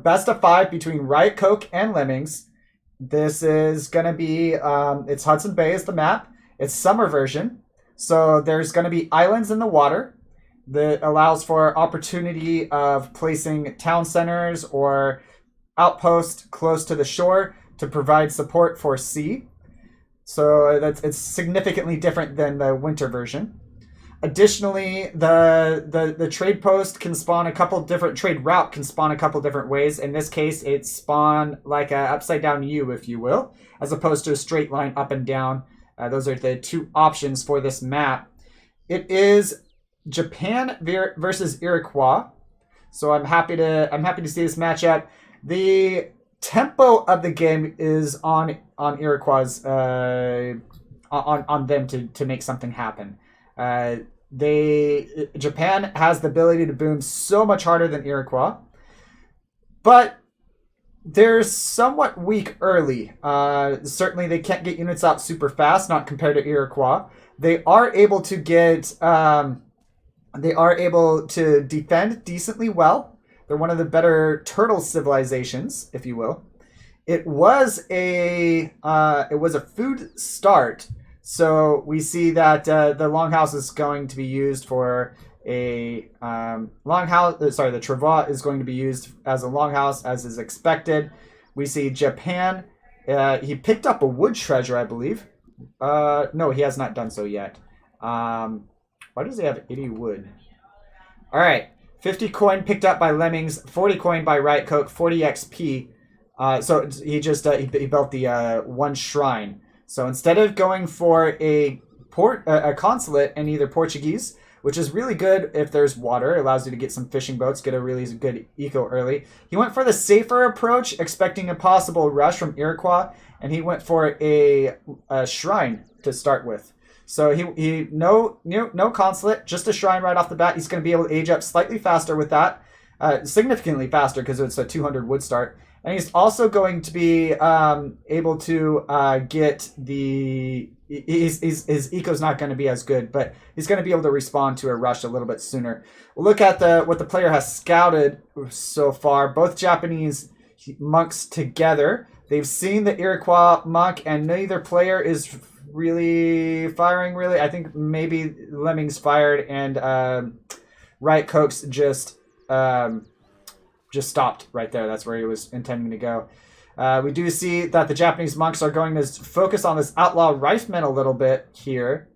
best of 5 between Riotcoke and Lemmings. This is going to be, it's Hudson Bay is the map. It's summer version. So there's going to be islands in the water that allows for opportunity of placing town centers or outposts close to the shore to provide support for sea. So it's significantly different than the winter version. Additionally, the trade post can spawn a couple different, trade route can spawn a couple different ways. In this case, it spawn like a upside down U, if you will, as opposed to a straight line up and down. Those are the two options for this map. It is Japan versus Iroquois. So I'm happy to see this matchup. The tempo of the game is on Iroquois, on them to make something happen. Japan has the ability to boom so much harder than Iroquois, but they're somewhat weak early. Certainly they can't get units out super fast, not compared to Iroquois. They are able to defend decently well. They're one of the better turtle civilizations, if you will. It was a food start. So we see that the longhouse is going to be used for a longhouse. Sorry, the travois is going to be used as a longhouse, as is expected. We see Japan. He picked up a wood treasure, I believe. No, he has not done so yet. Why does he have 80 wood? All right, 50 coin picked up by Lemmings, 40 coin by Riotcoke, 40 XP. So he just he built the one shrine. So instead of going for a consulate in either Portuguese, which is really good if there's water, it allows you to get some fishing boats, get a really good eco early. He went for the safer approach, expecting a possible rush from Iroquois, and he went for a shrine to start with. So he no consulate, just a shrine right off the bat. He's going to be able to age up slightly faster with that, significantly faster because it's a 200 wood start. And he's also going to be able to get his eco's not going to be as good, but he's going to be able to respond to a rush a little bit sooner. We'll look at what the player has scouted so far. Both Japanese monks together. They've seen the Iroquois monk, and neither player is really firing. Really, I think maybe Lemmings fired, and Riotcoke's just stopped right there. That's where he was intending to go. We do see that the Japanese monks are going to focus on this outlaw rifleman a little bit here,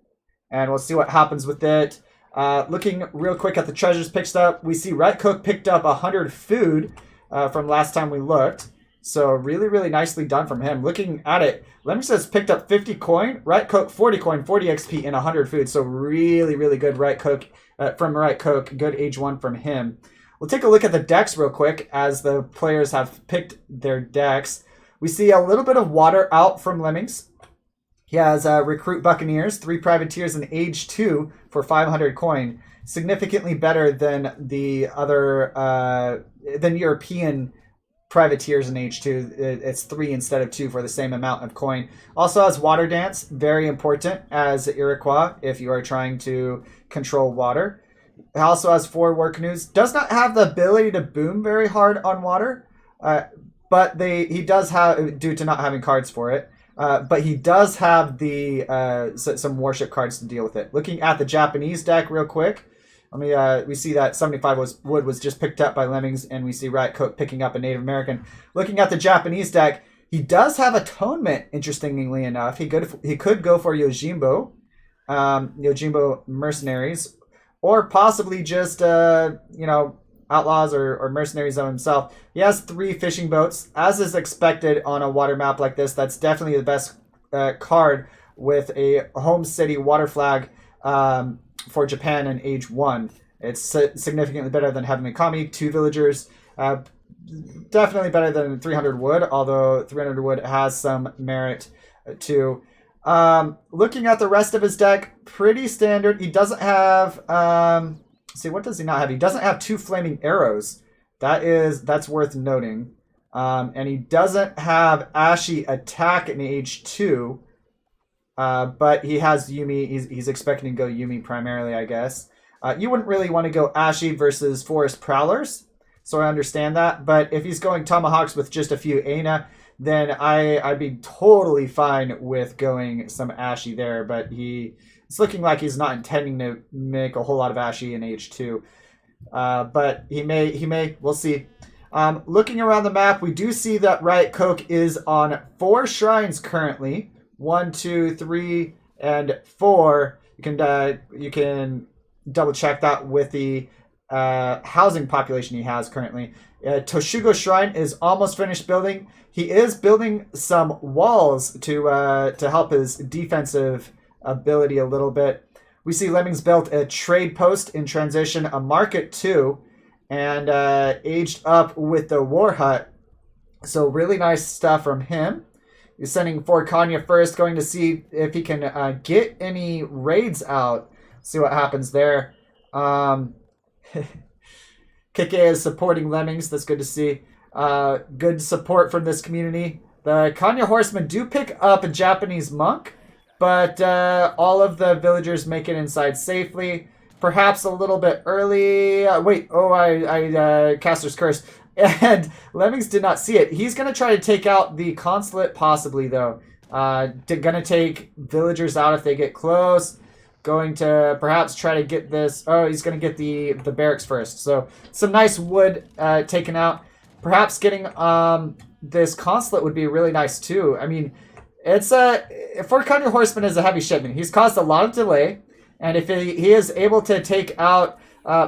and we'll see what happens with it. Looking real quick at the treasures picked up, we see Riotcoke picked up 100 food from last time we looked. So really, really nicely done from him. Looking at it, Lemmings has picked up 50 coin, Riotcoke 40 coin, 40 XP, and 100 food. So really, really good Riotcoke from Riotcoke. Good age 1 from him. We'll take a look at the decks real quick as the players have picked their decks. We see a little bit of water out from Lemmings. He has Recruit Buccaneers, 3 Privateers, and Age 2 for 500 coin. Significantly better than the other, than European Privateers in Age 2. It's 3 instead of 2 for the same amount of coin. Also has Water Dance, very important as Iroquois if you are trying to control water. It also has 4 war canoes. Does not have the ability to boom very hard on water, but he does have, due to not having cards for it. But he does have the some warship cards to deal with it. Looking at the Japanese deck real quick, we see that 75 wood was just picked up by Lemmings, and we see Riotcoke picking up a Native American. Looking at the Japanese deck, he does have Atonement. Interestingly enough, he could go for Yojimbo mercenaries. Or possibly just, outlaws or mercenaries of himself. He has 3 fishing boats. As is expected on a water map like this, that's definitely the best card with a home city water flag for Japan in Age 1. It's significantly better than having Mikami, 2 villagers. Definitely better than 300 wood, although 300 wood has some merit too. Looking at the rest of his deck, pretty standard. He doesn't have, what does he not have? He doesn't have 2 flaming arrows. That's worth noting. And he doesn't have Ashy attack in Age 2. But he has Yumi. He's expecting to go Yumi primarily, I guess. You wouldn't really want to go Ashy versus Forest Prowlers. so I understand that. But if he's going Tomahawks with just a few Aina, then I'd be totally fine with going some Ashy there. But it's looking like he's not intending to make a whole lot of Ashy in H2. But he may, we'll see. Looking around the map, we do see that Riotcoke is on 4 shrines currently. 1, 2, 3, and 4. You can double check that with the housing population he has currently. Toshugo Shrine is almost finished building. He is building some walls to help his defensive ability a little bit. We see Lemmings built a trade post in transition, a market too, and aged up with the war hut. So really nice stuff from him. He's sending for Kanya first, going to see if he can get any raids out. See what happens there. Kike is supporting Lemmings. That's good to see. Good support from this community. The Kanya horsemen do pick up a Japanese monk, but all of the villagers make it inside safely. Perhaps a little bit early. I Caster's Curse. And Lemmings did not see it. He's going to try to take out the consulate, possibly, though. Going to take villagers out if they get close. Going to perhaps try to get this. Oh, he's going to get the barracks first. So some nice wood taken out. Perhaps getting this consulate would be really nice, too. I mean, Fort Kanya Horseman is a heavy shipment. He's caused a lot of delay. And if he is able to take out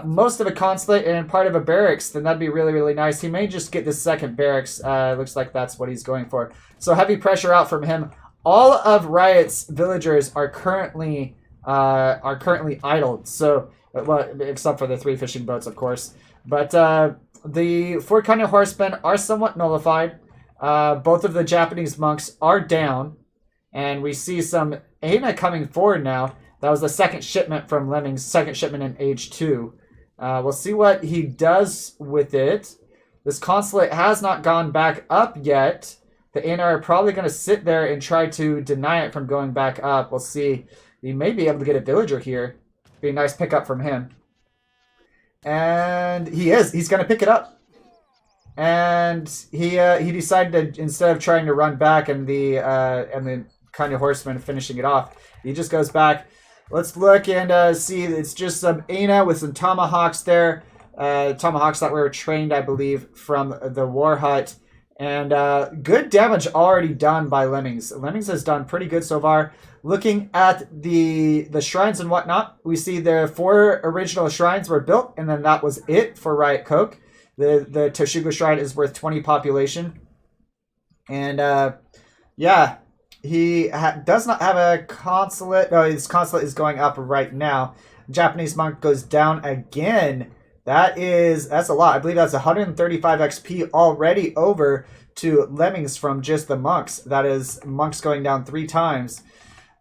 most of a consulate and part of a barracks, then that'd be really, really nice. He may just get the second barracks. Looks like that's what he's going for. So heavy pressure out from him. All of Riot's villagers are currently idled. So, well, except for the 3 fishing boats, of course. But the Fort Kanya horsemen are somewhat nullified. Both of the Japanese monks are down, and we see some Aina coming forward now. That was the second shipment from Lemmings, second shipment in age 2. We'll see what he does with it. This consulate has not gone back up yet. The Aina are probably going to sit there and try to deny it from going back up. We'll see. He may be able to get a villager here. Be a nice pickup from him. And he is. He's going to pick it up. And he decided to, instead of trying to run back and the Kanya horseman finishing it off, he just goes back. Let's look and see. It's just some Aina with some tomahawks there. Tomahawks that were trained, I believe, from the war hut. And good damage already done by Lemmings. Lemmings has done pretty good so far. Looking at the shrines and whatnot, we see the 4 original shrines were built, and then that was it for Riotcoke. The Toshugo Shrine is worth 20 population. And yeah. He does not have a consulate. No, his consulate is going up right now. Japanese monk goes down again. That's a lot. I believe that's 135 XP already over to Lemmings from just the monks. That is monks going down 3 times.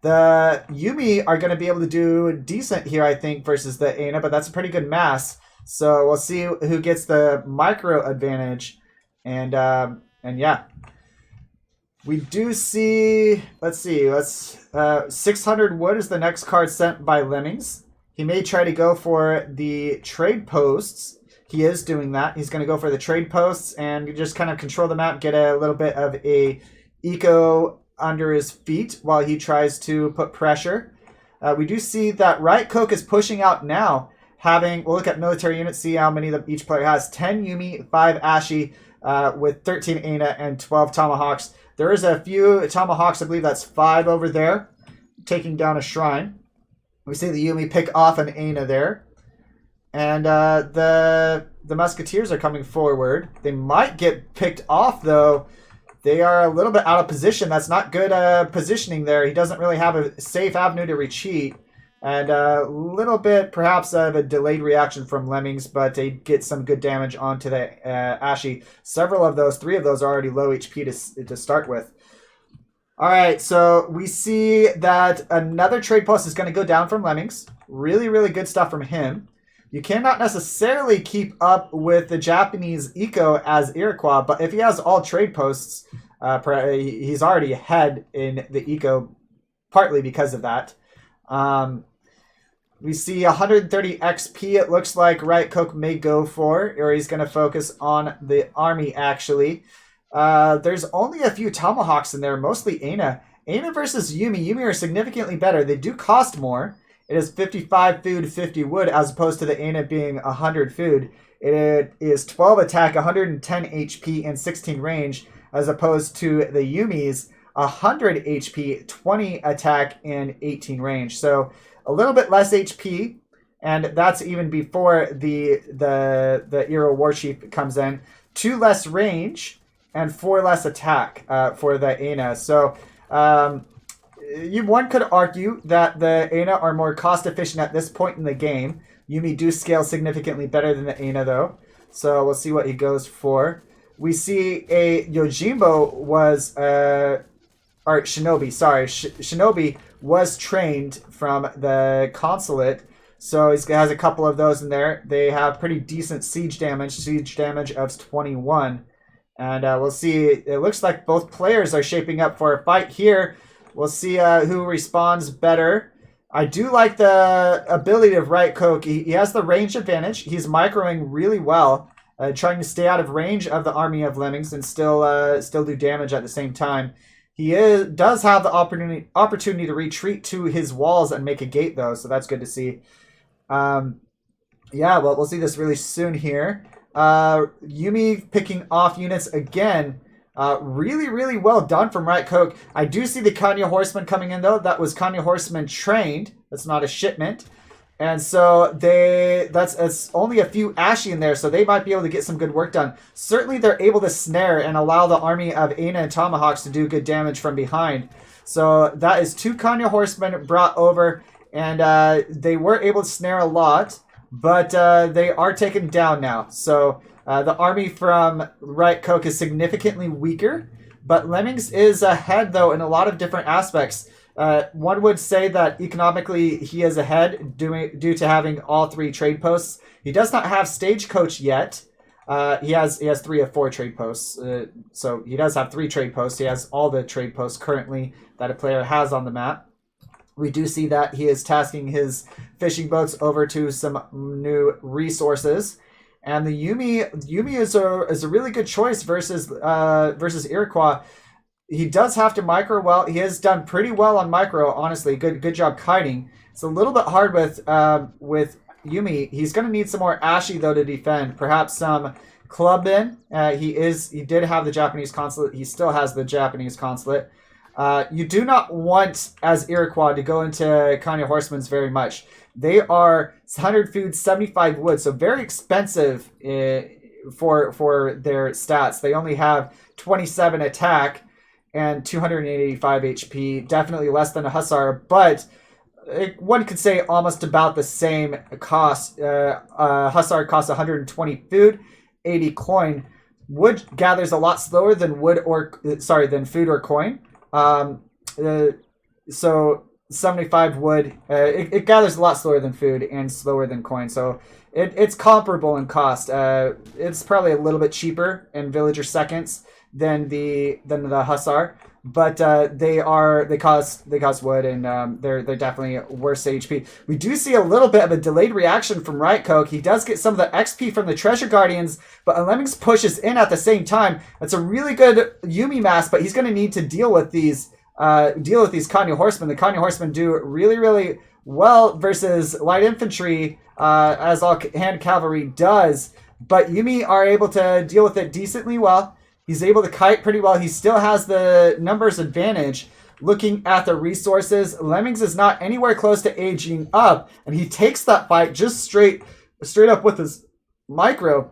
The Yumi are going to be able to do decent here, I think, versus the Aina, but that's a pretty good mass. So we'll see who gets the micro advantage. And yeah. We do see, let's 600 wood is the next card sent by Lemmings. He may try to go for the trade posts. He is doing that. He's going to go for the trade posts and just kind of control the map, get a little bit of a eco under his feet while he tries to put pressure. We do see that Riotcoke is pushing out now, we'll look at military units, see how many each player has. 10 Yumi, 5 Ashi, with 13 Aina and 12 Tomahawks. There is a few Tomahawks, I believe that's 5 over there, taking down a shrine. We see the Yumi pick off an Aina there. And the Musketeers are coming forward. They might get picked off, though. They are a little bit out of position. That's not good positioning there. He doesn't really have a safe avenue to retreat. And a little bit, perhaps, of a delayed reaction from Lemmings, but they get some good damage onto the Ashi. Several of those, 3 of those, are already low HP to start with. All right, so we see that another trade post is going to go down from Lemmings. Really, really good stuff from him. You cannot necessarily keep up with the Japanese eco as Iroquois, but if he has all trade posts, he's already ahead in the eco, partly because of that. We see 130 XP. It looks like Riotcoke may go for, or he's going to focus on the army, actually. There's only a few Tomahawks in there, mostly Aina. Aina versus Yuumi. Yuumi are significantly better. They do cost more. It is 55 food, 50 wood, as opposed to the Aina being 100 food. It is 12 attack, 110 HP, and 16 range, as opposed to the Yuumi's 100 HP, 20 attack, and 18 range. So a little bit less HP, and that's even before the Eero Warchief comes in. 2 less range and 4 less attack for the Aina. So one could argue that the Aina are more cost efficient at this point in the game. Yuumi do scale significantly better than the Aina though. So we'll see what he goes for. We see a Yojimbo was or Shinobi, sorry. Shinobi was trained from the consulate. So he has a couple of those in there. They have pretty decent siege damage of 21. And we'll see. It looks like both players are shaping up for a fight here. We'll see who responds better. I do like the ability of Riotcoke. He has the range advantage. He's microing really well, trying to stay out of range of the army of lemmings and still do damage at the same time. He does have the opportunity to retreat to his walls and make a gate, though, so that's good to see. Yeah, well, we'll see this really soon here. Yuumi picking off units again. Really, really well done from Riotcoke. I do see the Kanya Horseman coming in, though. That was Kanya Horseman trained. That's not a shipment. And so it's only a few Ashy in there, so they might be able to get some good work done. Certainly they're able to snare and allow the army of Aina and Tomahawks to do good damage from behind. So that is 2 Kanya Horsemen brought over, and they were able to snare a lot, but they are taken down now. So the army from Riotcoke is significantly weaker, but Lemmings is ahead, though, in a lot of different aspects. One would say that economically he is ahead due to having all 3 trade posts. He does not have Stagecoach yet. He has 3 of 4 trade posts. So he does have 3 trade posts. He has all the trade posts currently that a player has on the map. We do see that he is tasking his fishing boats over to some new resources. And the Yuumi is a really good choice versus Iroquois. He does have to micro well. He has done pretty well on micro, honestly. Good job kiting. It's a little bit hard with Yuumi. He's going to need some more Ashy, though, to defend. Perhaps some clubmen. He did have the Japanese consulate. He still has the Japanese consulate. You do not want, as Iroquois, to go into Kanya Horsemen's very much. They are 100 food, 75 wood, so very expensive for their stats. They only have 27 attack and 285 HP. Definitely less than a Hussar, but one could say almost about the same cost. Hussar costs 120 food, 80 coin. Wood gathers a lot slower than food or coin. So 75 wood, it gathers a lot slower than food and slower than coin. So it's comparable in cost. It's probably a little bit cheaper in villager seconds than the Hussar, but they cost wood, and they're definitely worse HP. We do see a little bit of a delayed reaction from Riotcoke. He does get some of the XP from the Treasure Guardians, but Lemmings pushes in at the same time. That's a really good Yuumi mass, but he's going to need to deal with these Kanya Horsemen. The Kanya Horsemen do really, really well versus light infantry, as all hand cavalry does, but Yuumi are able to deal with it decently well. He's able to kite pretty well. He still has the numbers advantage. Looking at the resources, Lemmings is not anywhere close to aging up, and he takes that fight just straight up with his micro.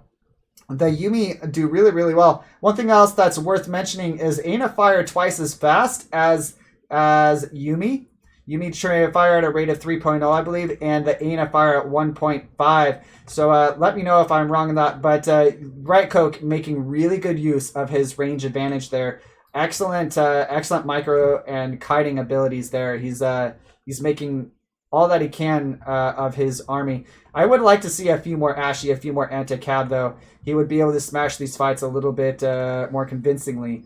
The Yuumi do really, really well. One thing else that's worth mentioning is Aina fire twice as fast as Yuumi. Yuumi fire at a rate of 3.0, I believe, and the Aina fire at 1.5. So let me know if I'm wrong on that. But Riotcoke making really good use of his range advantage there. Excellent micro and kiting abilities there. He's making all that he can of his army. I would like to see a few more Ashy, a few more anti-cab, though. He would be able to smash these fights a little bit more convincingly.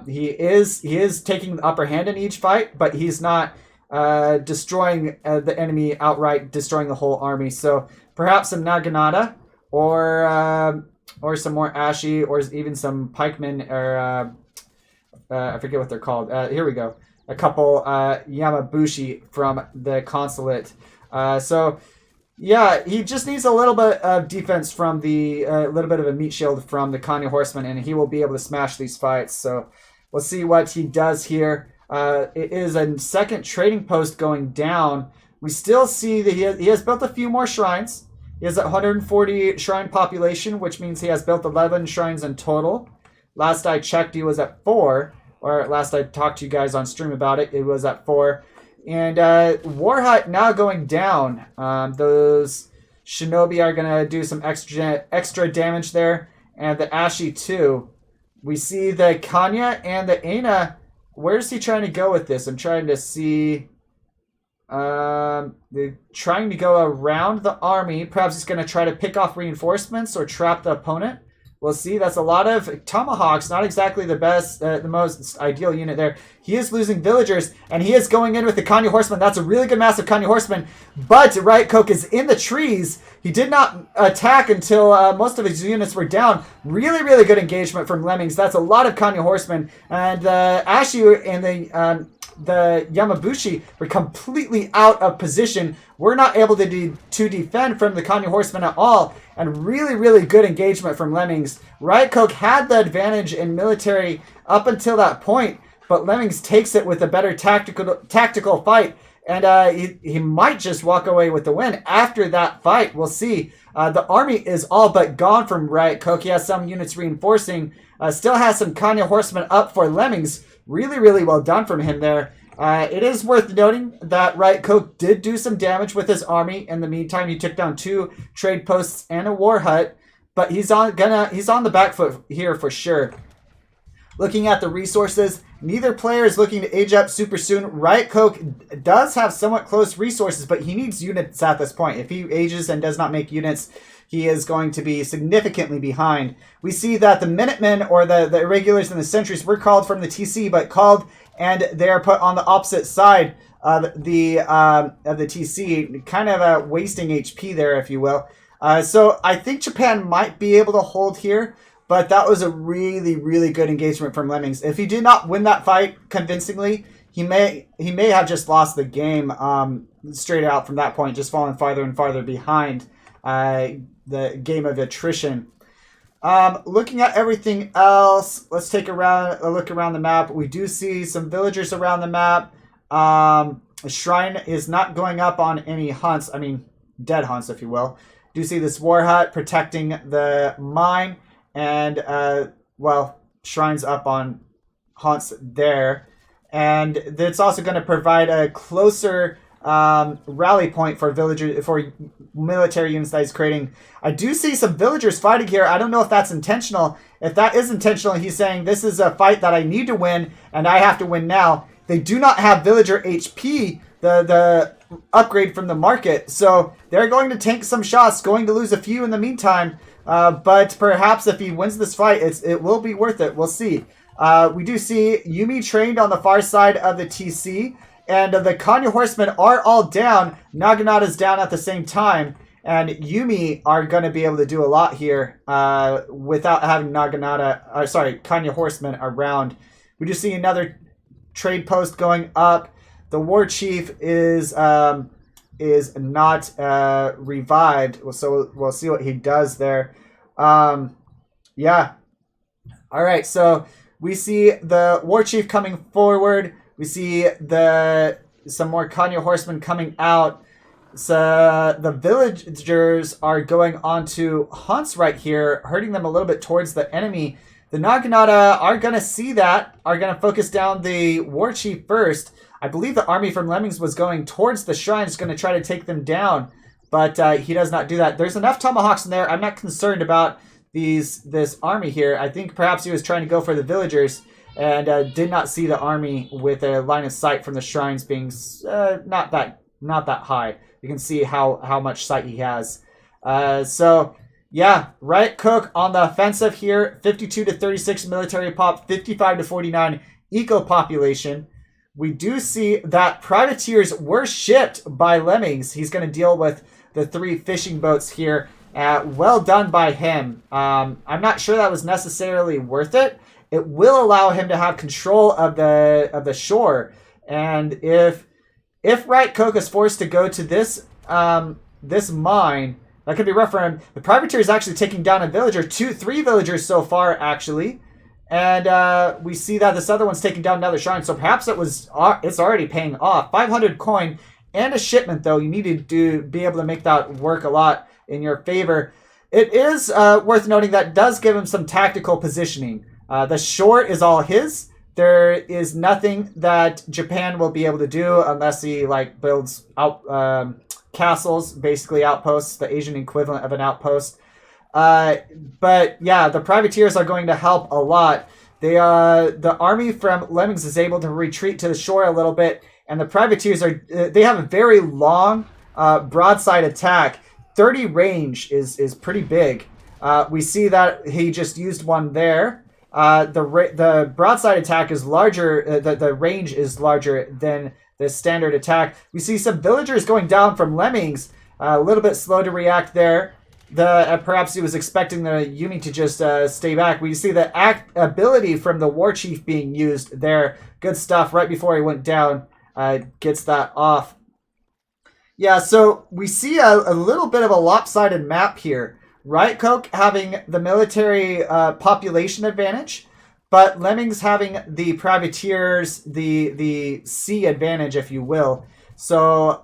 He is taking the upper hand in each fight, but he's not destroying the enemy outright, destroying the whole army. So perhaps some Naginata or some more Ashi, or even some pikemen, or I forget what they're called. Here we go. A couple Yamabushi from the consulate. So yeah, he just needs a little bit of defense from the little bit of a meat shield from the Kanya Horseman, and he will be able to smash these fights. So we'll see what he does here. It is a second trading post going down. We still see that he has built a few more shrines. He has 140 shrine population, which means he has built 11 shrines in total. Last I checked, he was at 4. Or last I talked to you guys on stream about it, it was at 4. And War Hut now going down. Those Shinobi are going to do some extra damage there. And the Ashi too. We see the Kanya and the Aina. Where's he trying to go with this? I'm trying to see. They're trying to go around the army. Perhaps he's going to try to pick off reinforcements or trap the opponent. We'll see. That's a lot of tomahawks. Not exactly the best, the most ideal unit there. He is losing villagers, and he is going in with the Kanya Horseman. That's a really good massive Kanya Horseman. But Riotcoke is in the trees. He did not attack until most of his units were down. Really, really good engagement from Lemmings. That's a lot of Kanya Horsemen. And Ashu and the Yamabushi were completely out of position. We're not able to defend from the Kanya Horsemen at all. And really, really good engagement from Lemmings. Riotcoke had the advantage in military up until that point, but Lemmings takes it with a better tactical fight. And he might just walk away with the win after that fight. We'll see. The army is all but gone from Riotcoke. He has some units reinforcing. Still has some Kanya Horsemen up for Lemmings. Really, really well done from him there. It is worth noting that Riotcoke did do some damage with his army. In the meantime, he took down 2 trade posts and a war hut, but he's on the back foot here for sure. Looking at the resources, neither player is looking to age up super soon. Riotcoke does have somewhat close resources, but he needs units at this point. If he ages and does not make units, he is going to be significantly behind. We see that the Minutemen, or the irregulars and the sentries, were called from the TC, but called and they are put on the opposite side of the TC, kind of wasting HP there, if you will. So I think Japan might be able to hold here, but that was a really, really good engagement from Lemmings. If he did not win that fight convincingly, he may have just lost the game straight out from that point, just falling farther and farther behind the game of attrition. Looking at everything else, let's take a look around the map. We do see some villagers around the map. A shrine is not going up on any hunts. I mean, dead hunts, if you will. Do see this war hut protecting the mine, and shrines up on hunts there. And it's also going to provide a closer rally point for military units that he's creating. I do see some villagers fighting here. I don't know if that's intentional. If that is intentional, he's saying this is a fight that I need to win and I have to win now. They do not have villager HP, the upgrade from the market, so they're going to tank some shots, going to lose a few in the meantime, but perhaps if he wins this fight, it will be worth it. We'll see. We do see Yumi trained on the far side of the TC. And the Kanya Horsemen are all down. Naginata's down at the same time. And Yumi are going to be able to do a lot here without having Kanya Horsemen around. We just see another trade post going up. The War Chief is not revived. So we'll see what he does there. Yeah. All right. So we see the War Chief coming forward. We see some more Kanya Horsemen coming out. So the villagers are going onto hunts right here, hurting them a little bit towards the enemy. The Naginata are going to see that, are going to focus down the War Chief first. I believe the army from Lemmings was going towards the shrines, going to try to take them down, but he does not do that. There's enough tomahawks in there. I'm not concerned about this army here. I think perhaps he was trying to go for the villagers, and did not see the army with a line of sight from the shrines being not that high. You can see how much sight he has. So yeah, Riotcoke on the offensive here. 52 to 36 military pop, 55 to 49 eco population. we do see that privateers were shipped by Lemmings. He's going to deal with the 3 fishing boats here. Well done by him. I'm not sure that was necessarily worth it. It will allow him to have control of the shore. And if Riotcoke is forced to go to this this mine, that could be rough for him. The privateer is actually taking down a villager, 3 villagers so far actually. And we see that this other one's taking down another shrine. So perhaps it's already paying off. 500 coin and a shipment, though. You need to be able to make that work a lot in your favor. It is worth noting that does give him some tactical positioning. The shore is all his. There is nothing that Japan will be able to do unless he builds out castles, basically outposts, the Asian equivalent of an outpost. But yeah, the privateers are going to help a lot. The army from Lemmings is able to retreat to the shore a little bit, and the privateers they have a very long broadside attack. 30 range is pretty big. We see that he just used one there. The broadside attack is larger. The range is larger than the standard attack. We see some villagers going down from Lemmings. A little bit slow to react there. Perhaps he was expecting the Yumi to just stay back. We see the ability from the War Chief being used there. Good stuff. Right before he went down, gets that off. Yeah, so we see a little bit of a lopsided map here. Riotcoke having the military population advantage, but Lemmings having the privateers, the sea advantage, if you will. So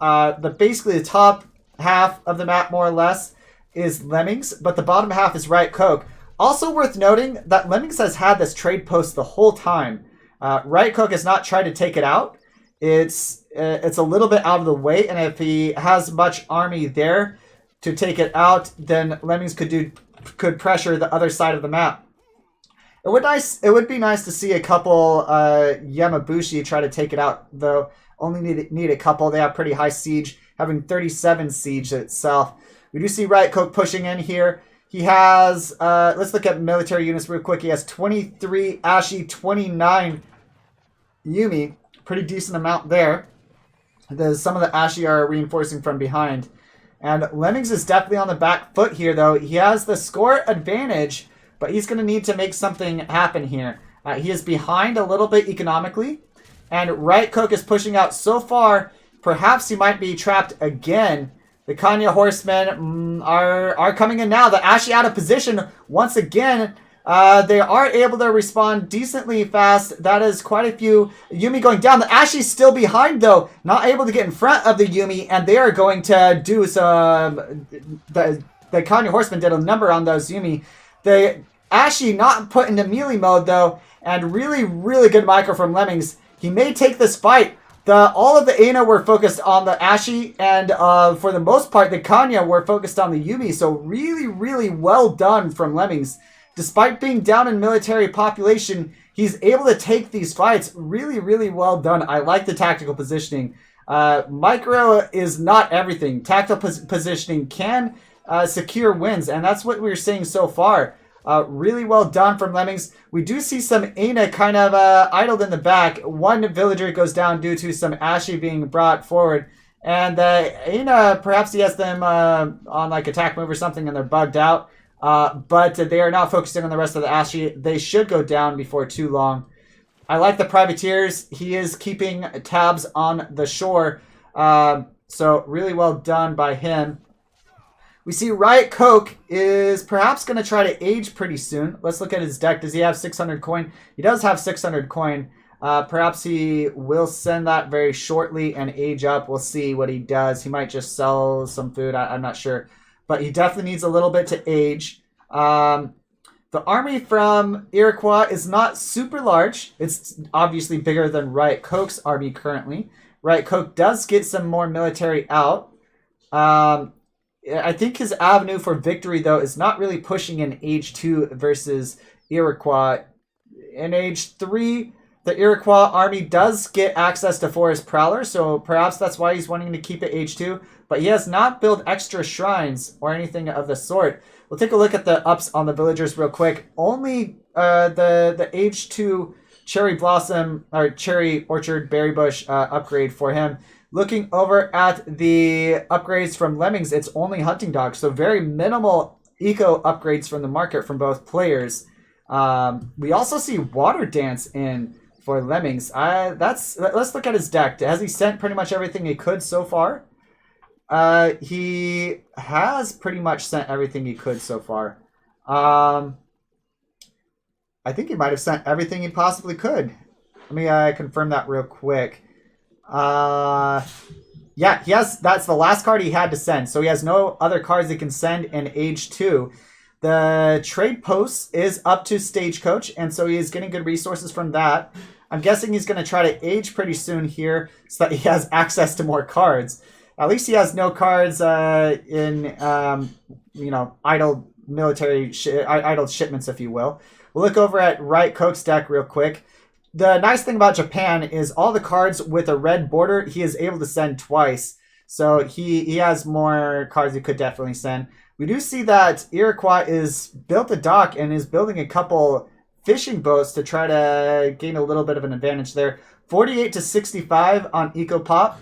basically the top half of the map, more or less, is Lemmings, but the bottom half is Riotcoke. Also worth noting that Lemmings has had this trade post the whole time. Riotcoke has not tried to take it out. It's a little bit out of the way, and if he has much army there to take it out, then Lemmings could pressure the other side of the map. It would be nice to see a couple Yamabushi try to take it out, though. Only need a couple. They have pretty high siege, having 37 siege itself. We do see Riotcoke pushing in here. He has, let's look at military units real quick. He has 23 Ashi, 29 Yumi. Pretty decent amount there. Some of the Ashi are reinforcing from behind. And Lemmings is definitely on the back foot here, though. He has the score advantage, but he's going to need to make something happen here. He is behind a little bit economically. And Riotcoke is pushing out so far. Perhaps he might be trapped again. The Kanya horsemen are coming in now. The Ashi out of position once again. They are able to respond decently fast. That is quite a few Yumi going down. The Ashi's still behind, though. Not able to get in front of the Yumi, and they are going to do some... The Kanya horsemen did a number on those Yumi. The Ashi not put into melee mode, though, and really, really good micro from Lemmings. He may take this fight. All of the Aina were focused on the Ashi, and for the most part, the Kanya were focused on the Yumi. So really, really well done from Lemmings. Despite being down in military population, he's able to take these fights. Really, really well done. I like the tactical positioning. Micro is not everything. Tactical positioning can secure wins, and that's what we're seeing so far. Really well done from Lemmings. We do see some Aina kind of idled in the back. One villager goes down due to some Ashi being brought forward. And Aina, perhaps he has them on attack move or something, and they're bugged out. But they are not focusing on the rest of the Ashi. They should go down before too long. I like the privateers. He is keeping tabs on the shore. So really well done by him. We see Riotcoke is perhaps going to try to age pretty soon. Let's look at his deck. Does he have 600 coin? He does have 600 coin. Perhaps he will send that very shortly and age up. We'll see what he does. He might just sell some food. I'm not sure. But he definitely needs a little bit to age. The army from Iroquois is not super large. It's obviously bigger than Riotcoke's army currently. Riotcoke does get some more military out. I think his avenue for victory, though, is not really pushing in Age 2 versus Iroquois. In Age 3, the Iroquois army does get access to Forest Prowler, so perhaps that's why he's wanting to keep it Age 2. But he has not built extra shrines or anything of the sort. We'll take a look at the ups on the villagers real quick. Only the Age 2 cherry blossom or cherry orchard berry bush upgrade for him. Looking over at the upgrades from Lemmings, it's only hunting dogs, so very minimal eco upgrades from the market from both players. We also see water dance in for Lemmings. Let's look at his deck. Has he sent pretty much everything he could so far? He has pretty much sent everything he could so far. I think he might have sent everything he possibly could. Let me confirm that real quick. Yeah, he has. That's the last card he had to send. So he has no other cards he can send in Age 2. The trade post is up to Stagecoach, and so he is getting good resources from that. I'm guessing he's going to try to age pretty soon here so that he has access to more cards. At least he has no cards in, idle military, idle shipments, if you will. We'll look over at Riotcoke's deck real quick. The nice thing about Japan is all the cards with a red border, he is able to send twice. So he has more cards he could definitely send. We do see that Iroquois is built a dock and is building a couple fishing boats to try to gain a little bit of an advantage there. 48 to 65 on Eco Pop.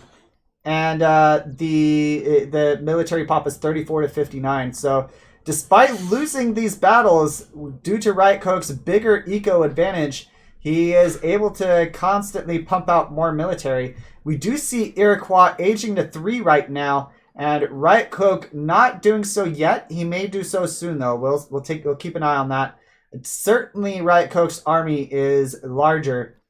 And the military pop is 34 to 59. So despite losing these battles due to Riotcoke's bigger eco advantage, he is able to constantly pump out more military. We do see Iroquois aging to 3 right now, and Riotcoke not doing so yet. He may do so soon though. We'll keep an eye on that. Certainly Riotcoke's army is larger.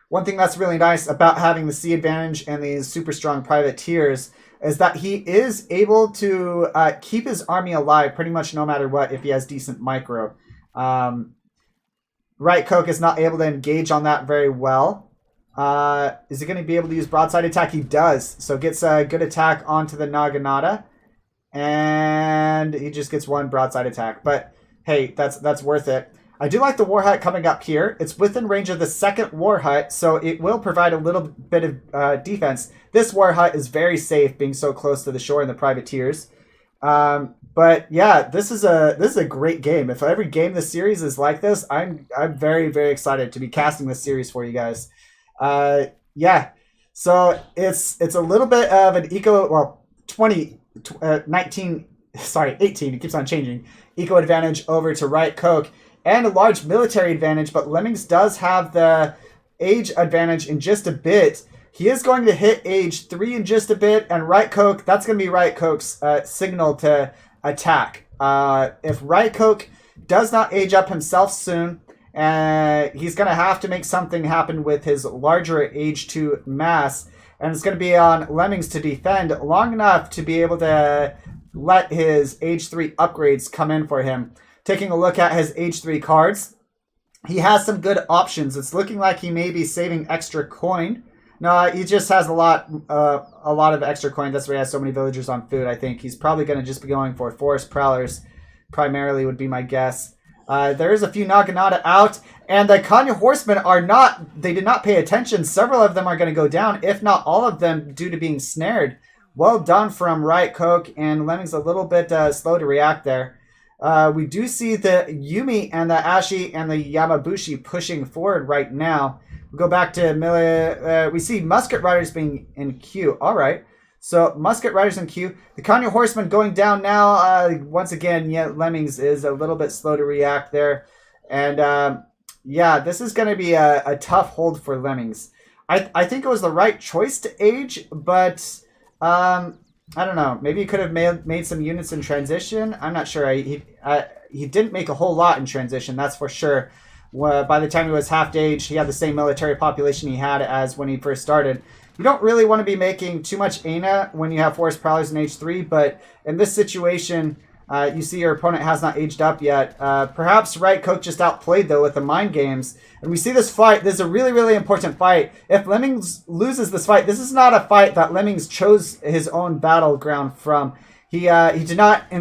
One thing that's really nice about having the sea advantage and these super strong privateers is that he is able to keep his army alive pretty much no matter what if he has decent micro. Riotcoke is not able to engage on that very well. Is he going to be able to use broadside attack? He does. So gets a good attack onto the Naganata. And he just gets 1 broadside attack. But hey, that's worth it. I do like the War Hut coming up here. It's within range of the second War Hut, so it will provide a little bit of defense. This War Hut is very safe, being so close to the shore and the privateers. But yeah, this is a great game. If every game this series is like this, I'm very, very excited to be casting this series for you guys. Yeah, so it's a little bit of an eco, well, 18, it keeps on changing. Eco advantage over to Riotcoke. And a large military advantage, but Lemmings does have the age advantage in just a bit. He is going to hit age 3 in just a bit, and Riotcoke, that's going to be Riotcoke's signal to attack. If Riotcoke does not age up himself soon, he's going to have to make something happen with his larger age 2 mass, and it's going to be on Lemmings to defend long enough to be able to let his age 3 upgrades come in for him. Taking a look at his age 3 cards, he has some good options. It's looking like he may be saving extra coin. No, he just has a lot of extra coin. That's why he has so many villagers on food, I think. He's probably going to just be going for Forest Prowlers, primarily would be my guess. There is a few Naganata out, and the Kanya Horsemen they did not pay attention. Several of them are going to go down, if not all of them, due to being snared. Well done from Riotcoke, and Lemmings a little bit slow to react there. We do see the Yumi and the Ashi and the Yamabushi pushing forward right now. We'll go back to we see Musket Riders being in queue. All right. So Musket Riders in queue. The Kanya Horsemen going down now. Once again, yeah, Lemmings is a little bit slow to react there. And yeah, this is going to be a tough hold for Lemmings. I think it was the right choice to age, but I don't know. Maybe he could have made some units in transition. I'm not sure. He didn't make a whole lot in transition, that's for sure. By the time he was half-aged, he had the same military population he had as when he first started. You don't really want to be making too much ANA when you have Forest Prowlers in age 3, but in this situation, you see your opponent has not aged up yet. Perhaps Riotcoke just outplayed, though, with the mind games. And we see this fight. This is a really, really important fight. If Lemmings loses this fight, this is not a fight that Lemmings chose his own battleground from. He did not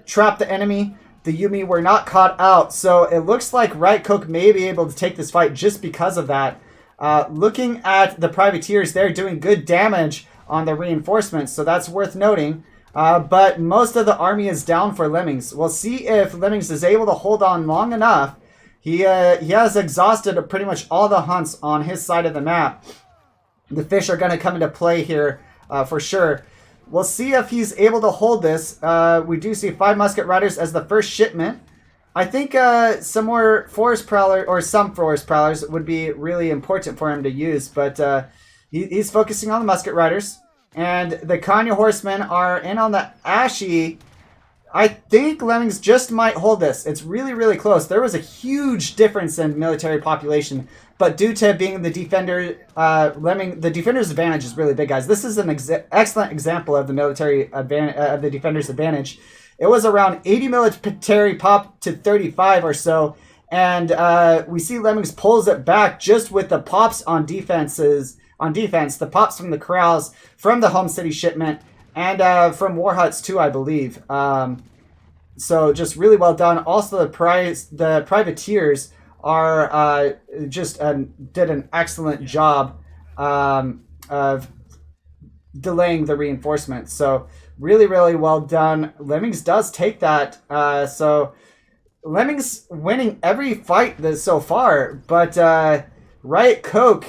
trap the enemy. The Yumi were not caught out. So it looks like Riotcoke may be able to take this fight just because of that. Looking at the privateers, they're doing good damage on the reinforcements, so that's worth noting. But most of the army is down for Lemmings. We'll see if Lemmings is able to hold on long enough. He has exhausted pretty much all the hunts on his side of the map. The fish are going to come into play here for sure. We'll see if he's able to hold this. We do see 5 musket riders as the first shipment. I think some more forest prowler or some forest prowlers would be really important for him to use, but he's focusing on the musket riders. And the Kanya horsemen are in on the Ashy. I think Lemmings just might hold this. It's really, really close. There was a huge difference in military population, but due to being the defender, the defender's advantage is really big, guys. This is an excellent example of the military advantage, of the defender's advantage. It was around 80 military pop to 35 or so, and we see Lemmings pulls it back just with the pops on defense, the pops from the corrals, from the home city shipment, and from war huts too, I believe. So just really well done. Also, the privateers are just did an excellent job of delaying the reinforcements. So really, really well done. Lemmings does take that. So Lemmings winning every fight so far, but Riotcoke,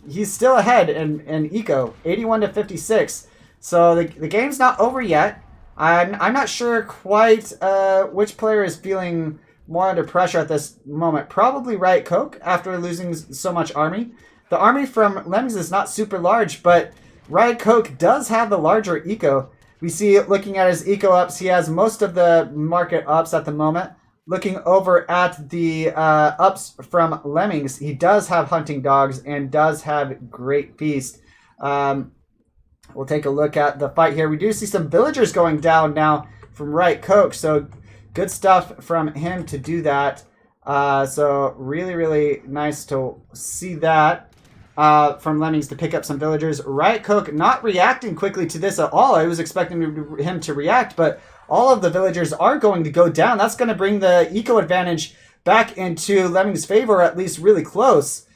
he's still ahead in eco, 81 to 56. So the game's not over yet. I'm not sure quite which player is feeling more under pressure at this moment. Probably Riotcoke after losing so much army. The army from Lemmings is not super large, but Riotcoke does have the larger eco. We see, looking at his eco ups, he has most of the market ups at the moment. Looking over at the ups from Lemmings, he does have hunting dogs and does have great feast. We'll take a look at the fight here. We do see some villagers going down now from Riotcoke, so good stuff from him to do that. So really, really nice to see that from Lemmings to pick up some villagers. Riotcoke not reacting quickly to this at all. I was expecting him to react, but all of the villagers are going to go down. That's going to bring the eco advantage back into Lemmings' favor, or at least really close.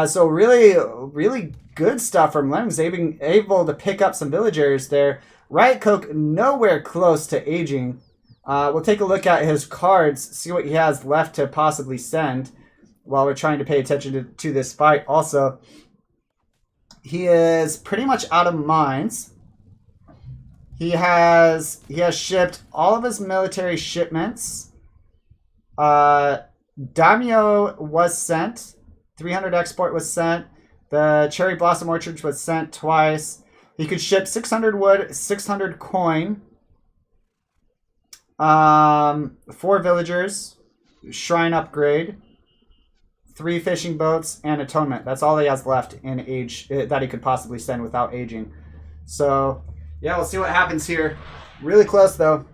So really, really good stuff from Lemmings, able to pick up some villagers there. Riotcoke nowhere close to aging. We'll take a look at his cards, see what he has left to possibly send while we're trying to pay attention to this fight. Also, he is pretty much out of mines. He has shipped all of his military shipments. Daimyo was sent. 300 export was sent. The cherry blossom orchards was sent twice. He could ship 600 wood, 600 coin. 4 villagers, shrine upgrade, 3 fishing boats, and atonement. That's all he has left in age that he could possibly send without aging. So yeah, we'll see what happens here. Really close though.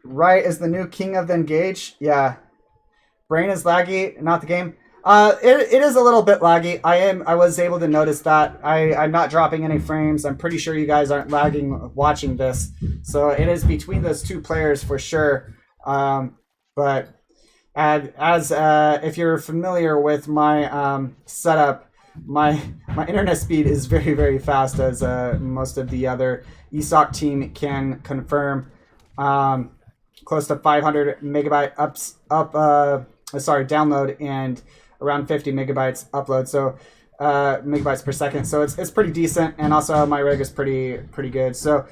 Right is the new king of the engage. Yeah. Brain is laggy, not the game. It is a little bit laggy. I was able to notice that. I'm not dropping any frames. I'm pretty sure you guys aren't lagging watching this. So it is between those two players for sure. But as if you're familiar with my setup, my internet speed is very, very fast, as most of the other ESOC team can confirm. Close to 500 megabyte download and around 50 megabytes upload, so megabytes per second. So it's pretty decent, and also my rig is pretty good. So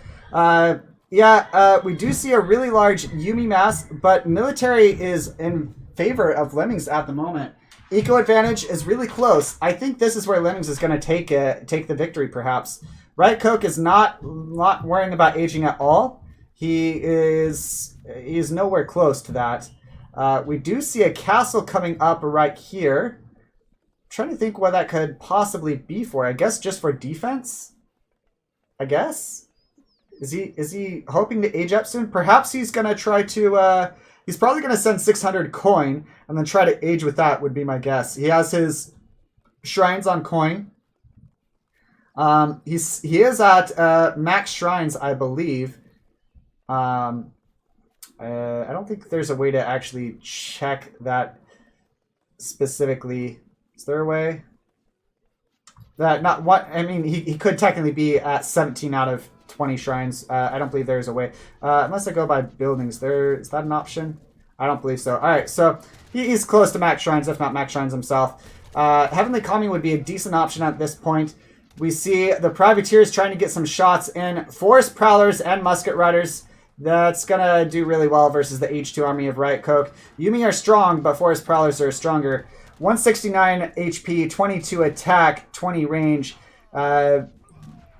we do see a really large Yumi mass, but military is in favor of Lemmings at the moment. Eco advantage is really close. I think this is where Lemmings is going to take the victory, perhaps. Riotcoke is not worrying about aging at all. He is nowhere close to that. We do see a castle coming up right here. I'm trying to think what that could possibly be for. I guess just for defense? I guess? Is he hoping to age up soon? Perhaps he's going to try to... he's probably going to send 600 coin and then try to age with that, would be my guess. He has his shrines on coin. He is at max shrines, I believe. I don't think there's a way to actually check that specifically. Is there a way? That not what I mean. He could technically be at 17 out of 20 shrines. I don't believe there's a way. Unless I go by buildings. Is that an option? I don't believe so. All right, so he's close to max shrines, if not max shrines himself. Heavenly Calming would be a decent option at this point. We see the privateers trying to get some shots in. Forest Prowlers and Musket Riders. That's going to do really well versus the H2 army of Riotcoke. Yumi are strong, but Forest Prowlers are stronger. 169 HP, 22 attack, 20 range. The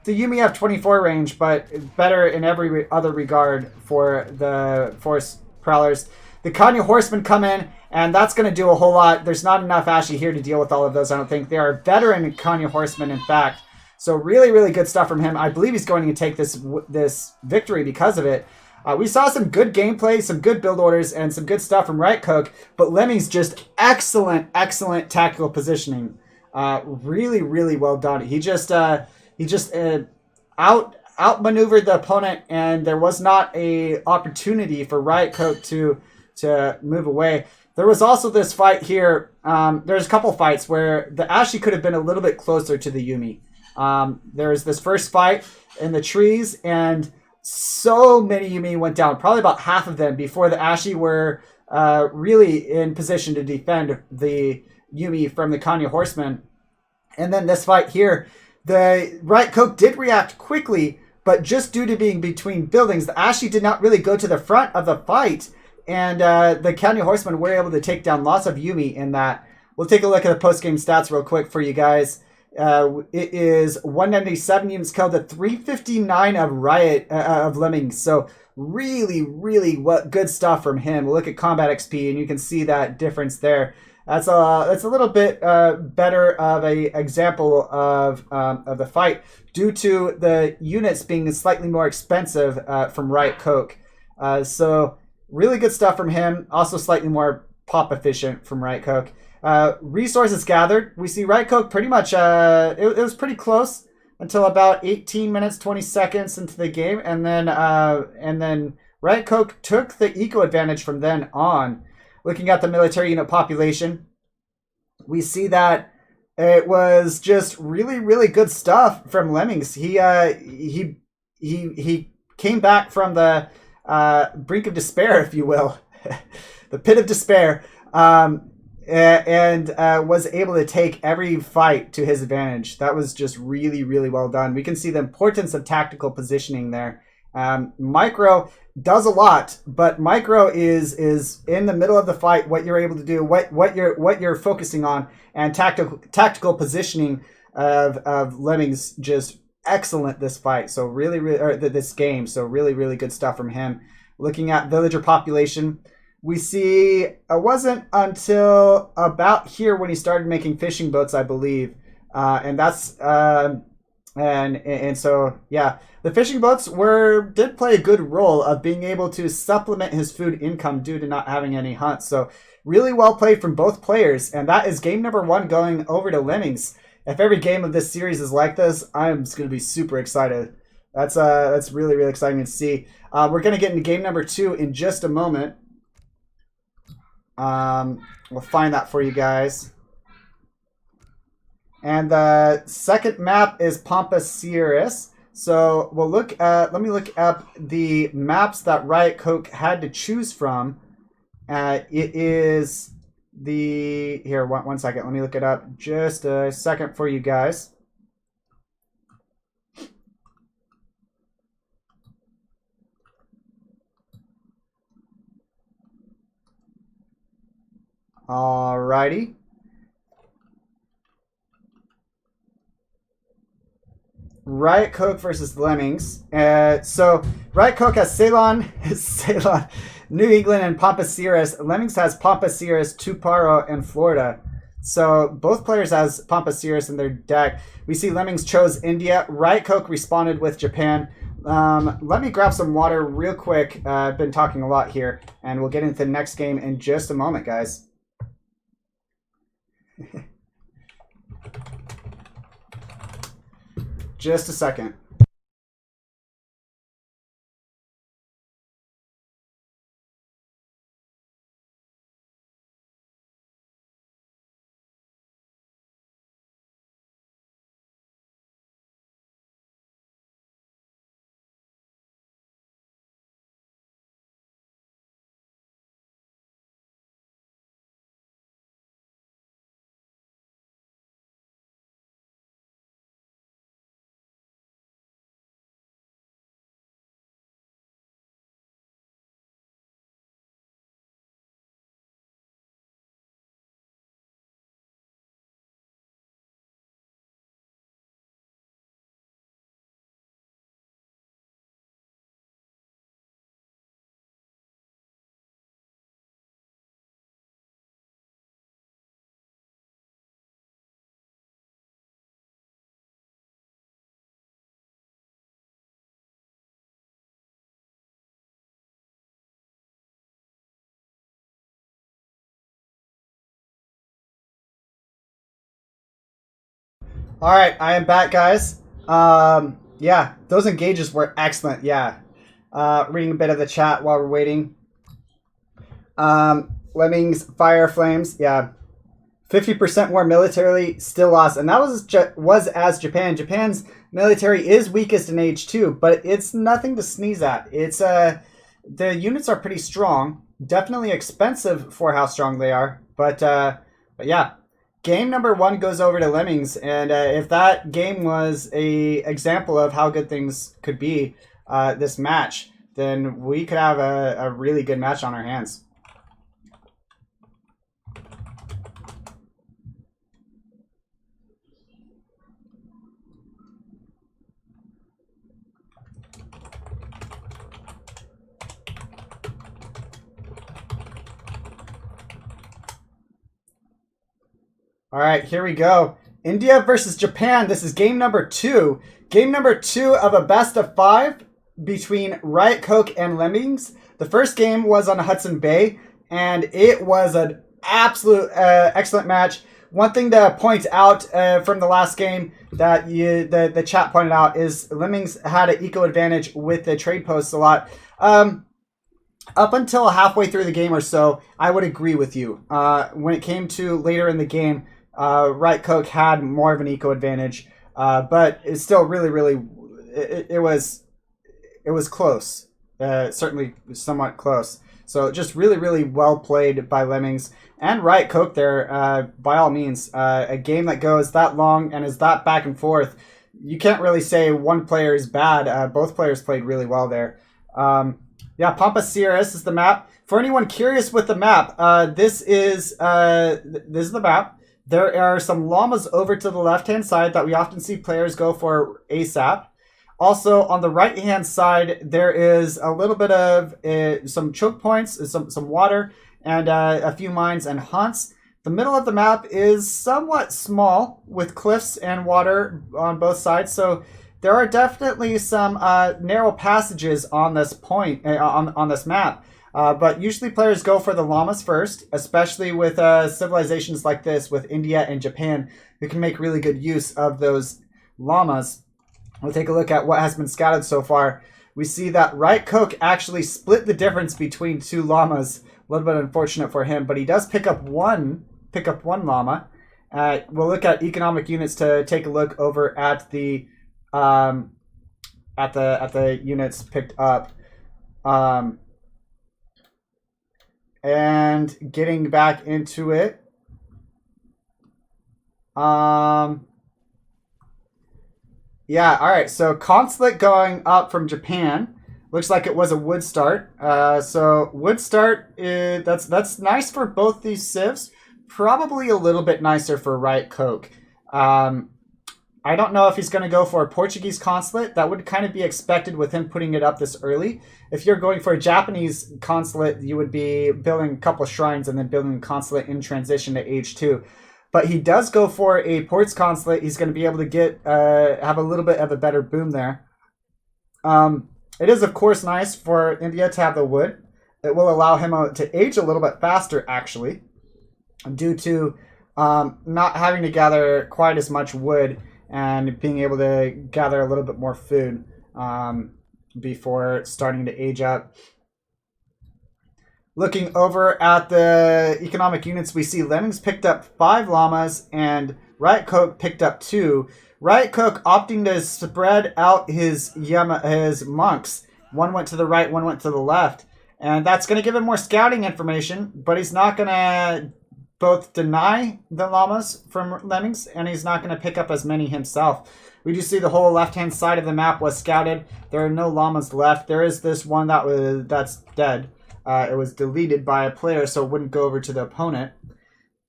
Yumi have 24 range, but better in every other regard for the Forest Prowlers. The Kanya Horsemen come in, and that's going to do a whole lot. There's not enough Ashy here to deal with all of those, I don't think. They are veteran Kanya Horsemen, in fact. So really, really good stuff from him. I believe he's going to take this victory because of it. We saw some good gameplay, some good build orders, and some good stuff from Riotcoke, but Lemmings just excellent, excellent tactical positioning. Really, really well done. He just outmaneuvered the opponent, and there was not a opportunity for Riotcoke to move away. There was also this fight here. There's a couple fights where the Ashy could have been a little bit closer to the Yumi. There was this first fight in the trees, and so many Yumi went down, probably about half of them, before the Ashy were really in position to defend the Yumi from the Kanya Horsemen. And then this fight here, the Riotcoke did react quickly, but just due to being between buildings, the Ashy did not really go to the front of the fight, and the Kanya Horsemen were able to take down lots of Yumi in that. We'll take a look at the post-game stats real quick for you guys. It is 197 units killed to 359 of Lemmings. So really, really good stuff from him. We'll look at combat XP, and you can see that difference there. That's a little bit better of a example of the fight due to the units being slightly more expensive from Riotcoke. So really good stuff from him. Also slightly more pop efficient from Riotcoke. Resources gathered. We see Riotcoke pretty much, it was pretty close until about 18 minutes, 20 seconds into the game. And then Riotcoke took the eco advantage from then on. Looking at the military unit population, we see that it was just really, really good stuff from Lemmings. He came back from the brink of despair, if you will, the pit of despair, and was able to take every fight to his advantage. That was just really, really well done. We can see the importance of tactical positioning there. Micro does a lot, but micro is in the middle of the fight, what you're able to do, what you're focusing on, and tactical positioning of Lemmings just excellent this fight. So really, or this game. So really, really good stuff from him. Looking at villager population, we see it wasn't until about here when he started making fishing boats, I believe, and that's and so yeah, the fishing boats did play a good role of being able to supplement his food income due to not having any hunts. So really well played from both players, and that is game number 1 going over to Lemmings. If every game of this series is like this, I'm just going to be super excited. That's really, really exciting to see. We're going to get into game number 2 in just a moment. We'll find that for you guys. And the second map is Pampas Sierras. So we'll look at, let me look up the maps that Riotcoke had to choose from. It is the, here, one second, let me look it up just a second for you guys. Alrighty. Riotcoke versus Lemmings. So Riotcoke has Ceylon, New England, and Pampas Sierras. Lemmings has Pampas Sierras, Tuparo, and Florida. So both players has Pampas Sierras in their deck. We see Lemmings chose India. Riotcoke responded with Japan. Let me grab some water real quick. I've been talking a lot here, and we'll get into the next game in just a moment, guys. Just a second. All right, I am back, guys. Yeah, those engages were excellent. Yeah, reading a bit of the chat while we're waiting. Lemmings, Fire Flames. Yeah, 50% more militarily, still lost, and that was as Japan. Japan's military is weakest in age 2, but it's nothing to sneeze at. It's the units are pretty strong. Definitely expensive for how strong they are, but yeah. Game number 1 goes over to Lemmings, and if that game was a example of how good things could be, this match, then we could have a really good match on our hands. All right, here we go. India versus Japan. This is game number 2. Game number 2 of a best of 5 between Riotcoke and Lemmings. The first game was on Hudson Bay, and it was an absolute excellent match. One thing to point out from the last game that the chat pointed out is Lemmings had an eco advantage with the trade posts a lot. Up until halfway through the game or so, I would agree with you. When it came to later in the game, Riotcoke had more of an eco advantage, but it's still really it was close, certainly somewhat close. So just really well played by Lemmings and Riotcoke there. By all means, a game that goes that long and is that back and forth, you can't really say one player is bad. Both players played really well there. Yeah, Pampas Sierras is the map. For anyone curious with the map, this is the map. There are some llamas over to the left-hand side that we often see players go for ASAP. Also, on the right-hand side, there is a little bit of some choke points, some water, and a few mines and hunts. The middle of the map is somewhat small with cliffs and water on both sides, so there are definitely some narrow passages on this point on this map. But usually players go for the llamas first, especially with civilizations like this, with India and Japan, who can make really good use of those llamas. We'll take a look at what has been scouted so far. We see that Riotcoke actually split the difference between 2 llamas. A little bit unfortunate for him, but he does pick up one llama. We'll look at economic units to take a look over at the units picked up. And getting back into it. Yeah, all right. So consulate going up from Japan. Looks like it was a wood start. So wood start, that's nice for both these civs. Probably a little bit nicer for Riotcoke. I don't know if he's going to go for a Portuguese consulate. That would kind of be expected with him putting it up this early. If you're going for a Japanese consulate, you would be building a couple of shrines and then building a consulate in transition to age 2. But he does go for a ports consulate. He's going to be able to get have a little bit of a better boom there. It is, of course, nice for India to have the wood. It will allow him to age a little bit faster, actually, due to not having to gather quite as much wood and being able to gather a little bit more food before starting to age up. Looking over at the economic units, we see Lemmings picked up 5 llamas and Riotcoke picked up 2. Riotcoke opting to spread out his monks. One went to the right, one went to the left. And that's going to give him more scouting information, but he's not going to both deny the llamas from Lemmings, and he's not going to pick up as many himself. We do see the whole left-hand side of the map was scouted. There are no llamas left. There is this one that's dead. It was deleted by a player, so it wouldn't go over to the opponent.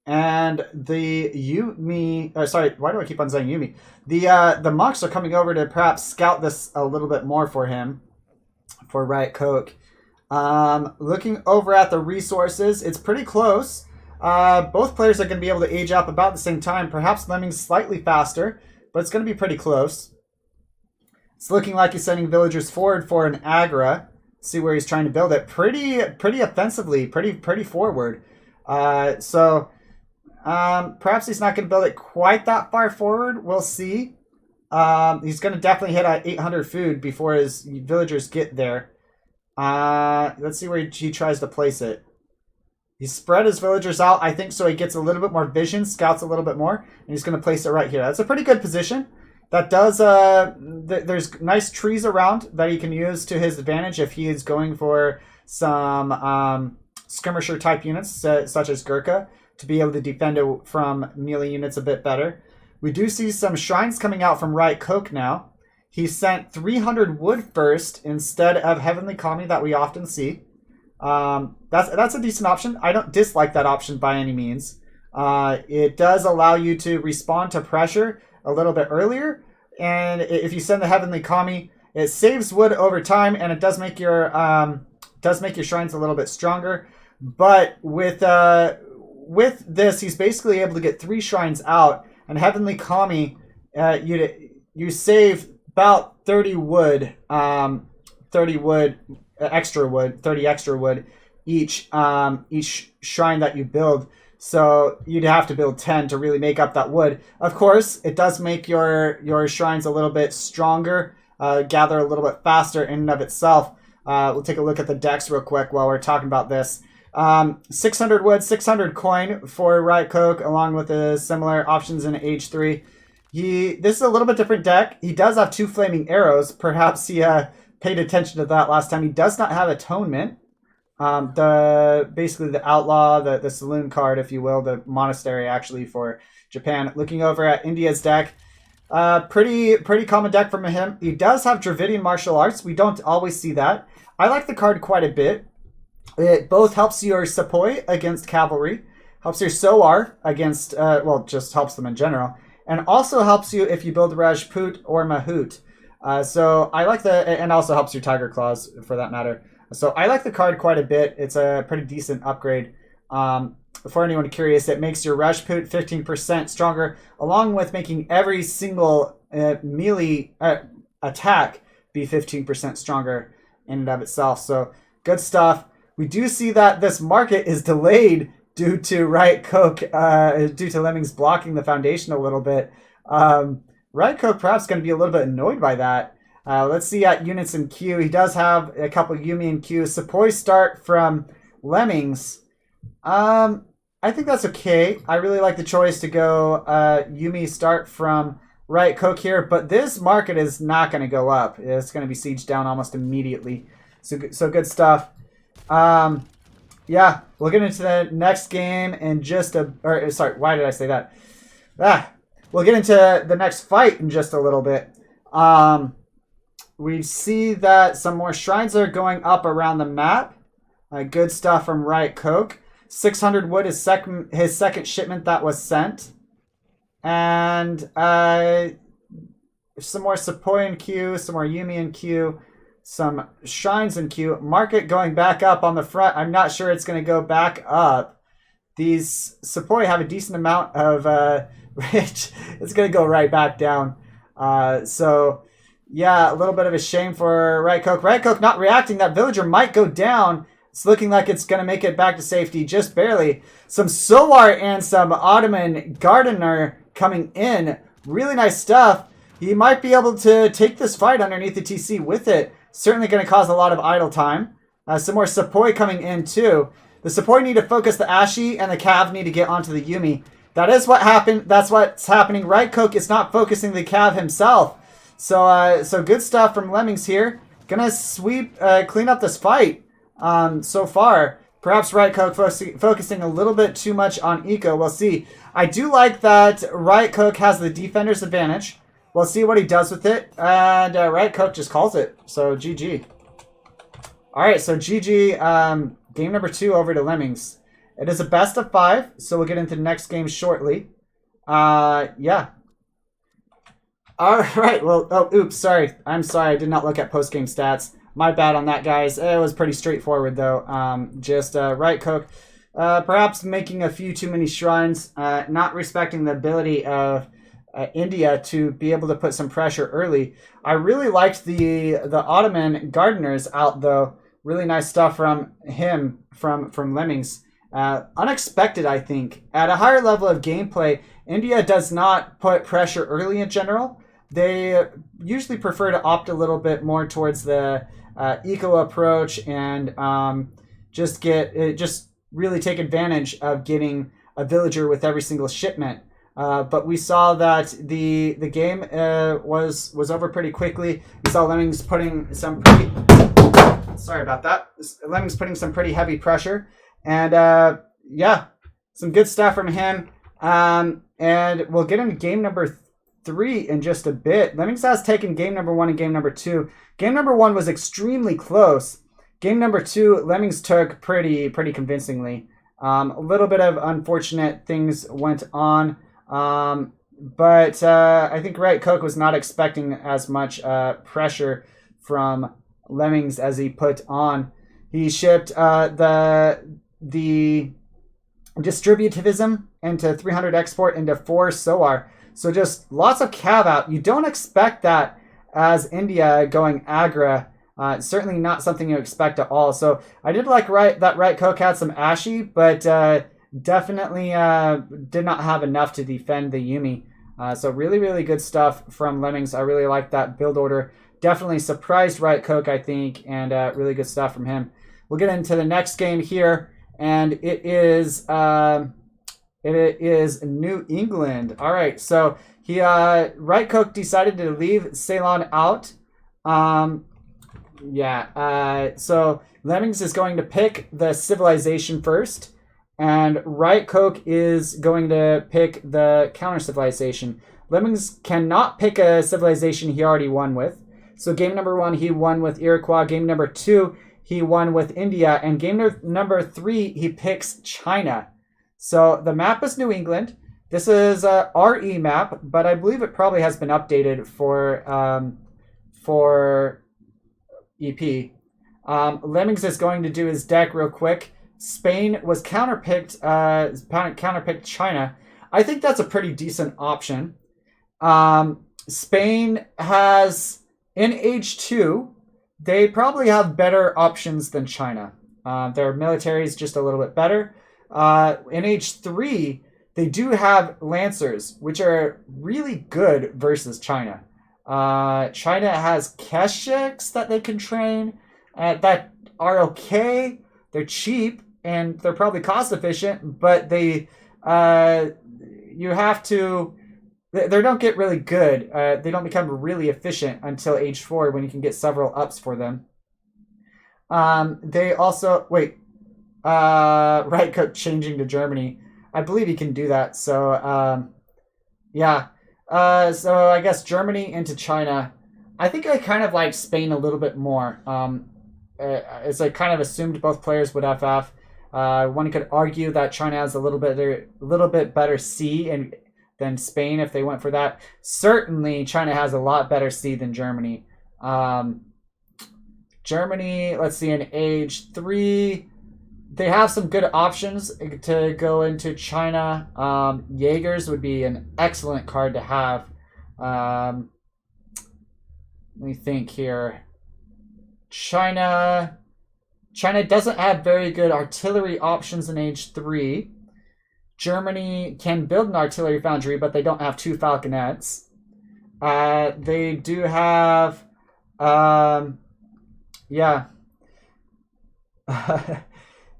And the Yumi... sorry, why do I keep on saying Yumi? The monks are coming over to perhaps scout this a little bit more for him, for Riotcoke. Looking over at the resources, it's pretty close. Both players are going to be able to age up about the same time. Perhaps Lemmings slightly faster, but it's going to be pretty close. It's looking like he's sending villagers forward for an Agra. See where he's trying to build it. Pretty offensively, pretty forward. Perhaps he's not going to build it quite that far forward. We'll see. He's going to definitely hit 800 food before his villagers get there. Let's see where he tries to place it. He spread his villagers out, I think, so he gets a little bit more vision, scouts a little bit more, and he's going to place it right here. That's a pretty good position. That does, there's nice trees around that he can use to his advantage if he is going for some skirmisher type units, such as Gurkha, to be able to defend it from melee units a bit better. We do see some shrines coming out from Riotcoke now. He sent 300 wood first instead of Heavenly Kami that we often see. That's a decent option. I don't dislike that option by any means. It does allow you to respond to pressure a little bit earlier, and if you send the Heavenly Kami, it saves wood over time, and it does make your shrines a little bit stronger. But with this, he's basically able to get 3 shrines out, and Heavenly Kami, you save about 30 wood, 30 extra wood each shrine that you build. So you'd have to build 10 to really make up that wood. Of course, it does make your shrines a little bit stronger, gather a little bit faster in and of itself. We'll take a look at the decks real quick while we're talking about this. 600 wood, 600 coin for Riotcoke, along with the similar options in Age 3. This is a little bit different deck. He does have 2 flaming arrows. Perhaps he paid attention to that last time. He does not have Atonement. Basically the outlaw, the saloon card, if you will, the monastery actually for Japan. Looking over at India's deck, pretty common deck from him. He does have Dravidian martial arts. We don't always see that. I like the card quite a bit. It both helps your Sepoy against cavalry, helps your Sowar against, just helps them in general, and also helps you if you build Rajput or Mahout. So I like and also helps your Tiger Claws for that matter. So I like the card quite a bit. It's a pretty decent upgrade. For anyone curious, it makes your Rajput 15% stronger, along with making every single melee attack be 15% stronger in and of itself. So good stuff. We do see that this market is delayed due to Riotcoke, due to Lemmings blocking the foundation a little bit. Riotcoke perhaps going to be a little bit annoyed by that. Let's see at units in queue. He does have a couple Yumi in queue. Sepoy start from Lemmings. I think that's okay. I really like the choice to go Yumi start from Riotcoke here, but this market is not going to go up. It's going to be sieged down almost immediately. So good stuff. Yeah, we'll get into the next game in just why did I say that? We'll get into the next fight in just a little bit. We see that some more shrines are going up around the map. Good stuff from Riotcoke. 600 wood is his second shipment that was sent. And some more Sepoy in queue, some more Yumi in queue, some shrines in queue. Market going back up on the front. I'm not sure it's going to go back up. These Sepoy have a decent amount of rich. It's going to go right back down. So... yeah, a little bit of a shame for Riotcoke. Riotcoke not reacting. That villager might go down. It's looking like it's going to make it back to safety just barely. Some Sowar and some Ottoman Gardener coming in. Really nice stuff. He might be able to take this fight underneath the TC with it. Certainly going to cause a lot of idle time. Some more Sepoy coming in too. The Sepoy need to focus the Ashi, and the Cav need to get onto the Yumi. That is what happened. That's what's happening. Riotcoke is not focusing the Cav himself. So good stuff from Lemmings here. Gonna clean up this fight so far. Perhaps Riotcoke focusing a little bit too much on eco. We'll see. I do like that Riotcoke has the defender's advantage. We'll see what he does with it. And Riotcoke just calls it. So GG. Alright, so GG. Game number 2 over to Lemmings. It is a best of 5, so we'll get into the next game shortly. Yeah. All right. Well, oops. Sorry. I'm sorry. I did not look at post-game stats. My bad on that, guys. It was pretty straightforward, though. Just Riotcoke, perhaps making a few too many shrines, not respecting the ability of India to be able to put some pressure early. I really liked the Ottoman Gardeners out, though. Really nice stuff from him, from Lemmings. Unexpected, I think. At a higher level of gameplay, India does not put pressure early in general. They usually prefer to opt a little bit more towards the eco approach and just really take advantage of getting a villager with every single shipment. But we saw that the game was over pretty quickly. We saw Lemmings putting some pretty... Sorry about that. Lemmings putting some pretty heavy pressure. And yeah, some good stuff from him. And we'll get into game number 3 in just a bit. Lemmings has taken game number 1 and game number 2. Game number 1 was extremely close. Game number 2, Lemmings took pretty convincingly. A little bit of unfortunate things went on. But I think Riotcoke was not expecting as much pressure from Lemmings as he put on. He shipped the distributivism into 300 export into 4 SOAR. So just lots of cav out. You don't expect that as India going aggro. Certainly not something you expect at all. So I did like that Riotcoke had some Ashy, but definitely did not have enough to defend the Yuumi. So really good stuff from Lemmings. I really like that build order. Definitely surprised Riotcoke, I think, and really good stuff from him. We'll get into the next game here, and it is New England. All right, so Riotcoke decided to leave Ceylon out. So Lemmings is going to pick the civilization first, and Riotcoke is going to pick the counter civilization. Lemmings cannot pick a civilization he already won with. So game number 1, he won with Iroquois. Game number 2, he won with India. And game number 3, he picks China. So the map is New England. This is a RE map, but I believe it probably has been updated for EP. Lemmings is going to do his deck real quick. Spain was counterpicked China. I think that's a pretty decent option. Spain has... In Age 2, they probably have better options than China. Their military is just a little bit better. In Age 3, they do have Lancers, which are really good versus China. China has Keshiks that they can train that are okay. They're cheap, and they're probably cost efficient, but they don't get really good. They don't become really efficient until Age 4 when you can get several ups for them. They also... Riotcoke changing to Germany. I believe he can do that. So, yeah. So I guess Germany into China. I think I kind of like Spain a little bit more. It's like kind of assumed both players would FF. One could argue that China has a little bit better C than Spain if they went for that. Certainly, China has a lot better C than Germany. Germany, let's see, in Age 3, they have some good options to go into China. Jaegers would be an excellent card to have. Let me think here. China doesn't have very good artillery options in Age 3. Germany can build an artillery foundry, but they don't have 2 falconets. They do have...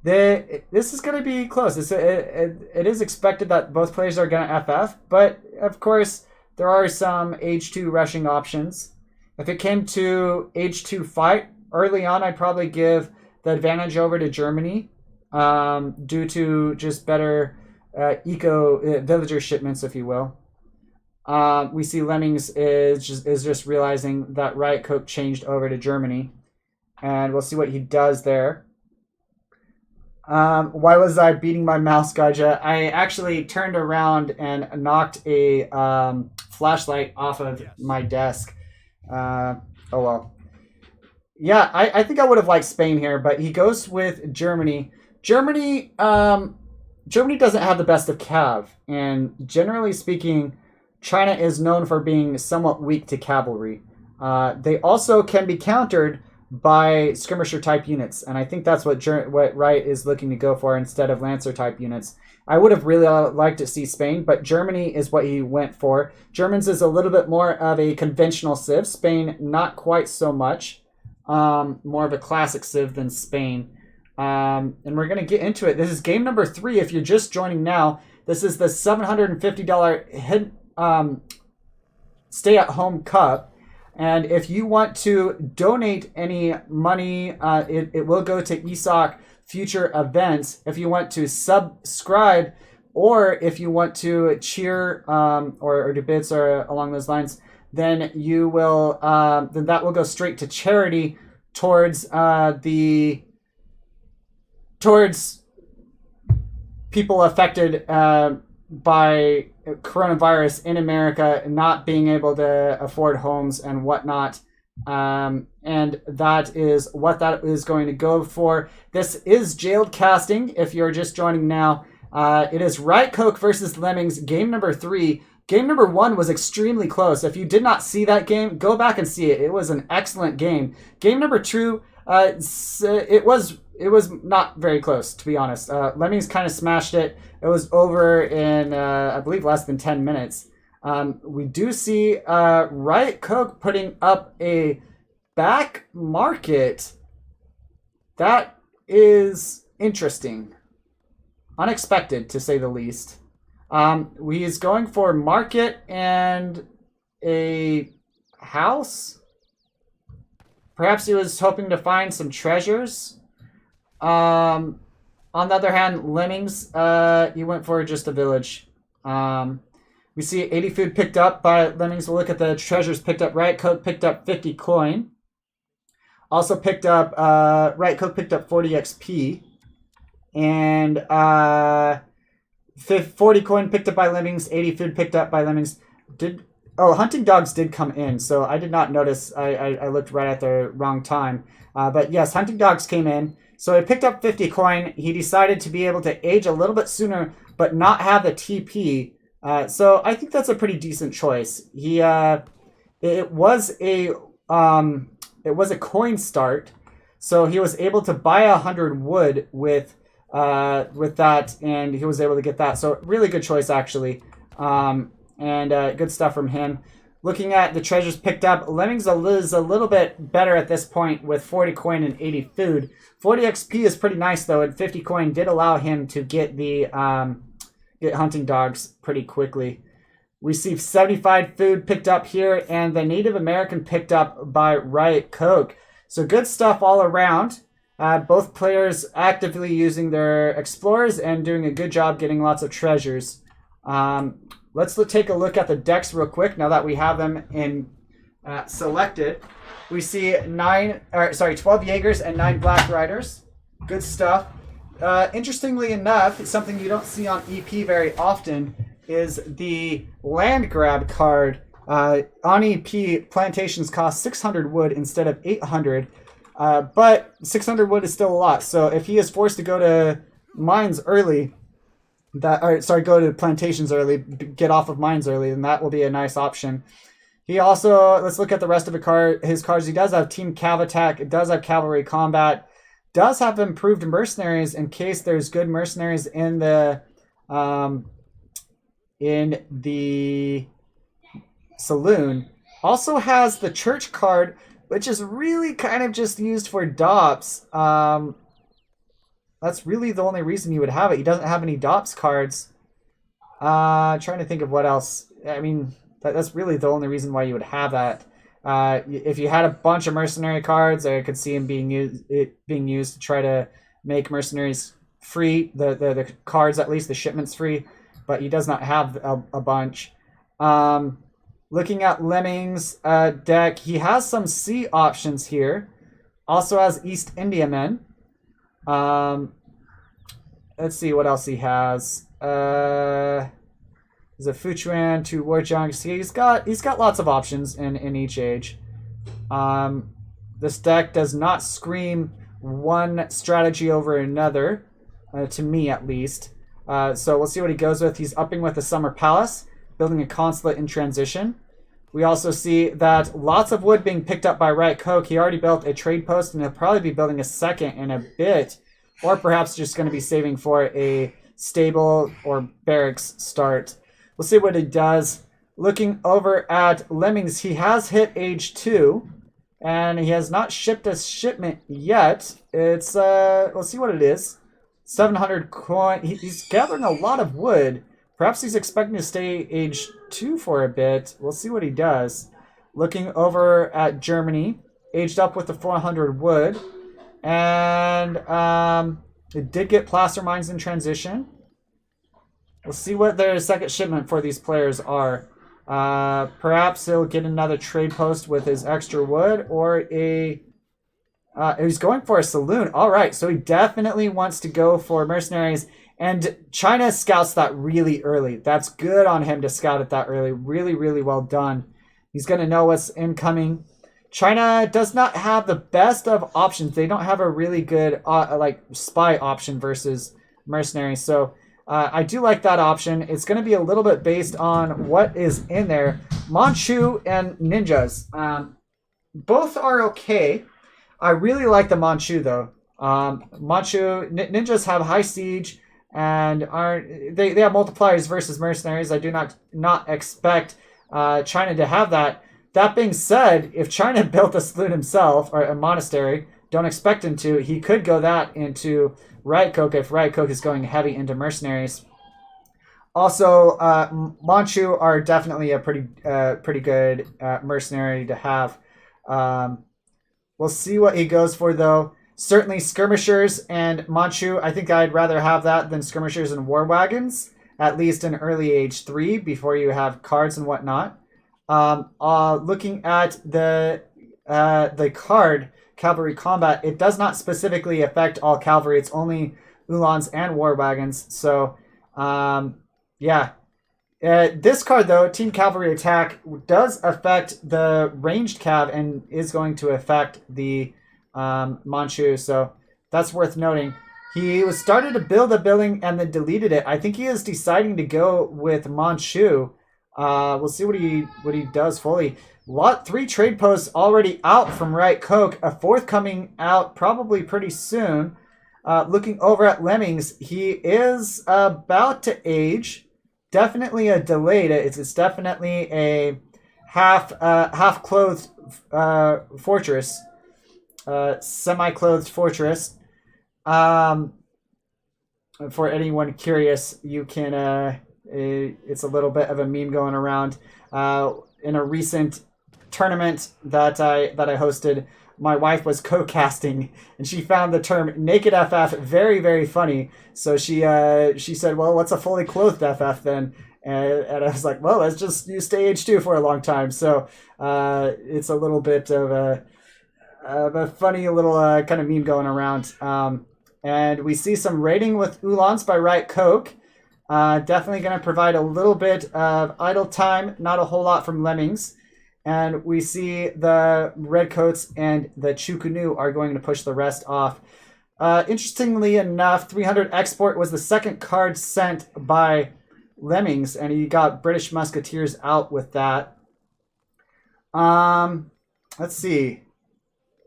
This is going to be close. It is expected that both players are going to FF, but of course there are some Age 2 rushing options. If it came to Age 2 fight, early on I'd probably give the advantage over to Germany due to just better villager shipments, if you will. We see Lemmings is just realizing that Riotcoke changed over to Germany, and we'll see what he does there. Why was I beating my mouse, Gaja? I actually turned around and knocked a flashlight off of my desk. Oh well. Yeah, I think I would have liked Spain here, but he goes with Germany. Germany doesn't have the best of cav, and generally speaking, China is known for being somewhat weak to cavalry. They also can be countered by skirmisher type units, and I think that's what Riot is looking to go for instead of Lancer type units. I would have really liked to see Spain, but Germany is what he went for. Germans is a little bit more of a conventional civ. Spain, not quite so much. More of a classic civ than Spain. And we're going to get into it. This is game number 3. If you're just joining now, this is the $750 Stay-at-Home Cup. And if you want to donate any money, it will go to ESOC future events. If you want to subscribe, or if you want to cheer or do bits or along those lines, then you will then that will go straight to charity towards people affected by coronavirus in America, not being able to afford homes and whatnot. And that is what that is going to go for. This is jailed casting. If you're just joining now, it is Riotcoke versus Lemmings, game number 3. Game number 1 was extremely close. If you did not see that game, go back and see it. It was an excellent game. Game number 2, it was not very close, to be honest. Lemmings kind of smashed it. It was over in, I believe, less than 10 minutes. We do see Riotcoke putting up a back market. That is interesting. Unexpected, to say the least. He is going for market and a house. Perhaps he was hoping to find some treasures. On the other hand, Lemmings, he went for just a village. We see 80 food picked up by Lemmings. We'll look at the treasures picked up. Riotcoke picked up 50 coin. Also picked up, Riotcoke picked up 40 XP. And 40 coin picked up by Lemmings. 80 food picked up by Lemmings. Hunting dogs did come in, so I did not notice. I looked right at the wrong time. But yes, hunting dogs came in. So he picked up 50 coin. He decided to be able to age a little bit sooner, but not have the TP. So I think that's a pretty decent choice. It was a coin start, so he was able to buy 100 wood with that, and he was able to get that. So really good choice, actually, and good stuff from him. Looking at the treasures picked up, Lemmings is a little bit better at this point with 40 coin and 80 food. 40 XP is pretty nice, though, and 50 coin did allow him to get the get hunting dogs pretty quickly. We see 75 food picked up here, and the Native American picked up by Riotcoke. So good stuff all around. Both players actively using their explorers and doing a good job getting lots of treasures. Let's take a look at the decks real quick now that we have them in selected. We see 12 Jaegers and 9 Black Riders. Good stuff. Interestingly enough, something you don't see on EP very often is the land grab card. On EP, plantations cost 600 wood instead of 800, but 600 wood is still a lot. So if he is forced to go to mines early, go to plantations early, get off of mines early, then that will be a nice option. He also, let's look at the rest of his cards. He does have Team Cav Attack. It does have Cavalry Combat. Does have improved mercenaries in case there's good mercenaries in the saloon. Also has the church card, which is really kind of just used for DOPS. That's really the only reason you would have it. He doesn't have any DOPS cards. Trying to think of what else. I mean, that's really the only reason why you would have that. If you had a bunch of mercenary cards, I could see him being used to try to make mercenaries free. The cards, at least the shipments free, but he does not have a bunch. Looking at Lemmings deck, he has some sea options here. Also has East Indiamen. Let's see what else he has. There's a Fuchuan, 2 Warjongs. He's got lots of options in each age. This deck does not scream one strategy over another, to me at least. So we'll see what he goes with. He's upping with the Summer Palace, building a consulate in transition. We also see that lots of wood being picked up by Riotcoke. He already built a trade post, and he'll probably be building a second in a bit, or perhaps just going to be saving for a stable or barracks start. We'll see what he does. Looking over at Lemmings, he has hit age 2, and he has not shipped a shipment yet. It's, we'll see what it is. 700 coin. He's gathering a lot of wood. Perhaps he's expecting to stay age 2 for a bit. We'll see what he does. Looking over at Germany, aged up with the 400 wood. And it did get placer mines in transition. We'll see what their second shipment for these players are. Perhaps he'll get another trade post with his extra wood, or a... he's going for a saloon. All right, so he definitely wants to go for mercenaries. And China scouts that really early. That's good on him to scout it that early. Really, really well done. He's going to know what's incoming. China does not have the best of options. They don't have a really good like spy option versus mercenaries. So I do like that option. It's going to be a little bit based on what is in there. Manchu and ninjas. Both are okay. I really like the Manchu though. Ninjas have high siege. And they have multipliers versus mercenaries. I do not expect China to have that. That being said, if China built a saloon himself, or a monastery, don't expect him to, he could go that into Riotcoke if Riotcoke is going heavy into mercenaries. Also, Manchu are definitely a pretty good mercenary to have. We'll see what he goes for though. Certainly skirmishers and Manchu, I think I'd rather have that than skirmishers and war wagons, at least in early age 3 before you have cards and whatnot. Looking at the card, cavalry combat, it does not specifically affect all cavalry. It's only Uhlans and war wagons. So, yeah. This card, though, Team Cavalry Attack, does affect the ranged cav and is going to affect the Manchu, so that's worth noting. He was started to build a building and then deleted it. I think he is deciding to go with Manchu. We'll see what he does fully. 3 trade posts already out from Riotcoke. A 4th coming out probably pretty soon. Looking over at Lemmings, he is about to age. Definitely a delayed. It's definitely a half clothed fortress. Semi-clothed fortress. For anyone curious, you can it's a little bit of a meme going around. In a recent tournament that I hosted, my wife was co-casting and she found the term naked FF very, very funny. So she said, well, what's a fully clothed FF then? And I was like, well, let's just use stay age 2 for a long time. So it's a little bit of a funny little kind of meme going around. And we see some raiding with Uhlans by Riotcoke. Definitely going to provide a little bit of idle time, not a whole lot from Lemmings. And we see the Redcoats and the Chukunu are going to push the rest off. Interestingly enough, 300 Export was the second card sent by Lemmings, and he got British Musketeers out with that. Let's see.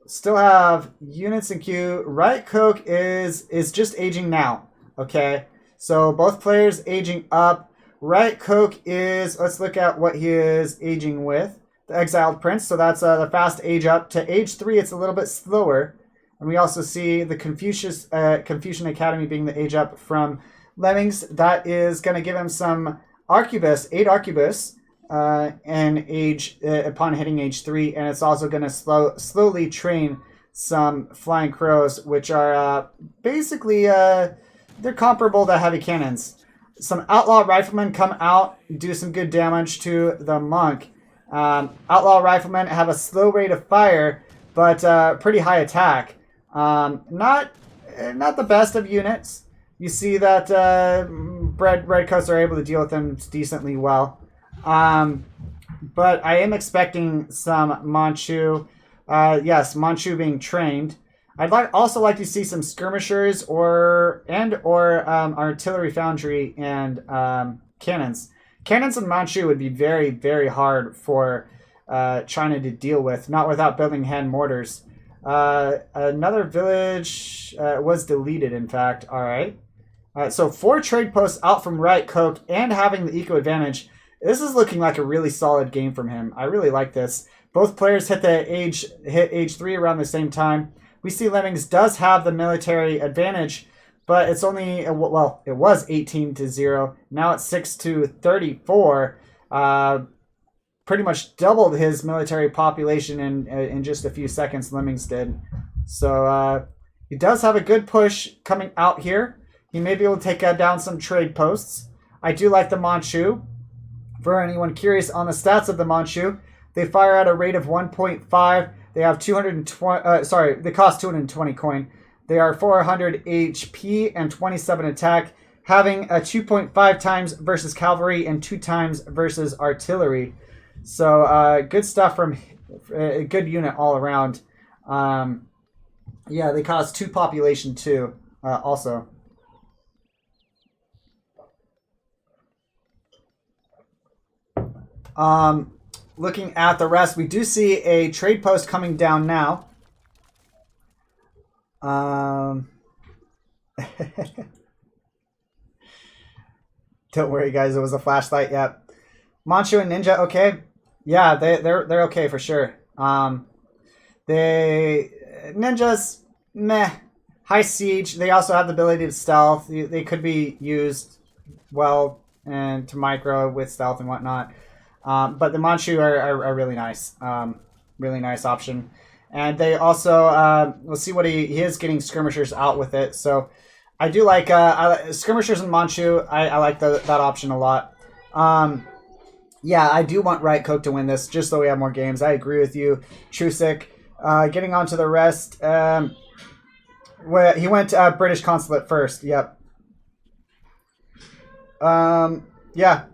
Still have units in queue. Riotcoke is just aging now. Okay, so both players aging up. Riotcoke is, let's look at what he is aging with. The Exiled Prince, so that's the fast age up. To age 3, it's a little bit slower. And we also see the Confucian Academy being the age up from Lemmings. That is going to give him some Arquebus, 8 Arquebus. And age upon hitting age 3, and it's also going to slowly train some Flying Crows, which are basically they're comparable to heavy cannons. Some Outlaw Riflemen come out, do some good damage to the monk. Outlaw Riflemen have a slow rate of fire, but pretty high attack. Not the best of units. You see that Redcoats are able to deal with them decently well. But I am expecting some Manchu. Yes, Manchu being trained. I'd also like to see some skirmishers or artillery foundry and cannons. Cannons and Manchu would be very, very hard for China to deal with, not without building hand mortars. Another village was deleted, in fact. All right. So 4 trade posts out from Riotcoke and having the eco advantage. This is looking like a really solid game from him. I really like this. Both players hit age 3 around the same time. We see Lemmings does have the military advantage, but it's only, well, it was 18-0. Now it's 6-34. Pretty much doubled his military population in just a few seconds, Lemmings did. So he does have a good push coming out here. He may be able to take down some trade posts. I do like the Manchu. For anyone curious on the stats of the Manchu, they fire at a rate of 1.5. They have 220. They cost 220 coin. They are 400 HP and 27 attack, having a 2.5 times versus cavalry and 2 times versus artillery. So good stuff from a good unit all around. Yeah, they cost 2 population too. Also. Looking at the rest, we do see a trade post coming down now. Don't worry, guys. It was a flashlight. Yep. Manchu and Ninja, okay. Yeah, they're okay for sure. Ninjas, meh. High siege. They also have the ability to stealth. They could be used well and to micro with stealth and whatnot. But the Manchu are really nice. Really nice option. And they also, we'll see what he is getting skirmishers out with it. So I do like skirmishers and Manchu. I like that option a lot. Yeah, I do want Riotcoke to win this just so we have more games. I agree with you, Trusik. Getting on to the rest. He went British consulate first. Yep. Yeah.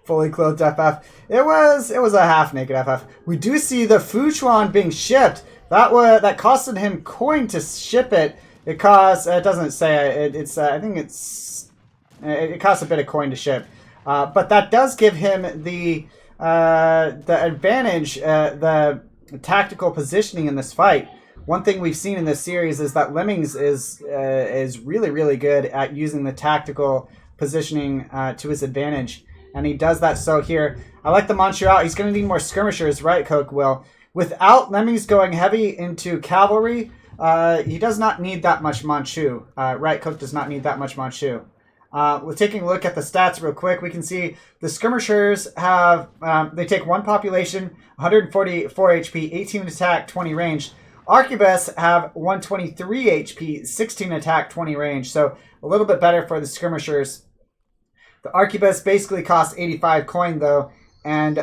Fully clothed FF. It was a half naked FF. We do see the Fuchuan being shipped. That costed him coin to ship it. It costs. It doesn't say it. It's. I think it's. It costs a bit of coin to ship. But that does give him the advantage, the tactical positioning in this fight. One thing we've seen in this series is that Lemmings is really, really good at using the tactical positioning to his advantage. And he does that so here. I like the Manchu out. He's going to need more skirmishers, Riotcoke will. Without Lemmings going heavy into cavalry, he does not need that much Manchu. Riotcoke does not need that much Manchu. We're taking a look at the stats real quick. We can see the skirmishers have, they take 1 population, 144 HP, 18 attack, 20 range. Arquebus have 123 HP, 16 attack, 20 range. So a little bit better for the skirmishers. The Arquebus basically costs 85 coin though, and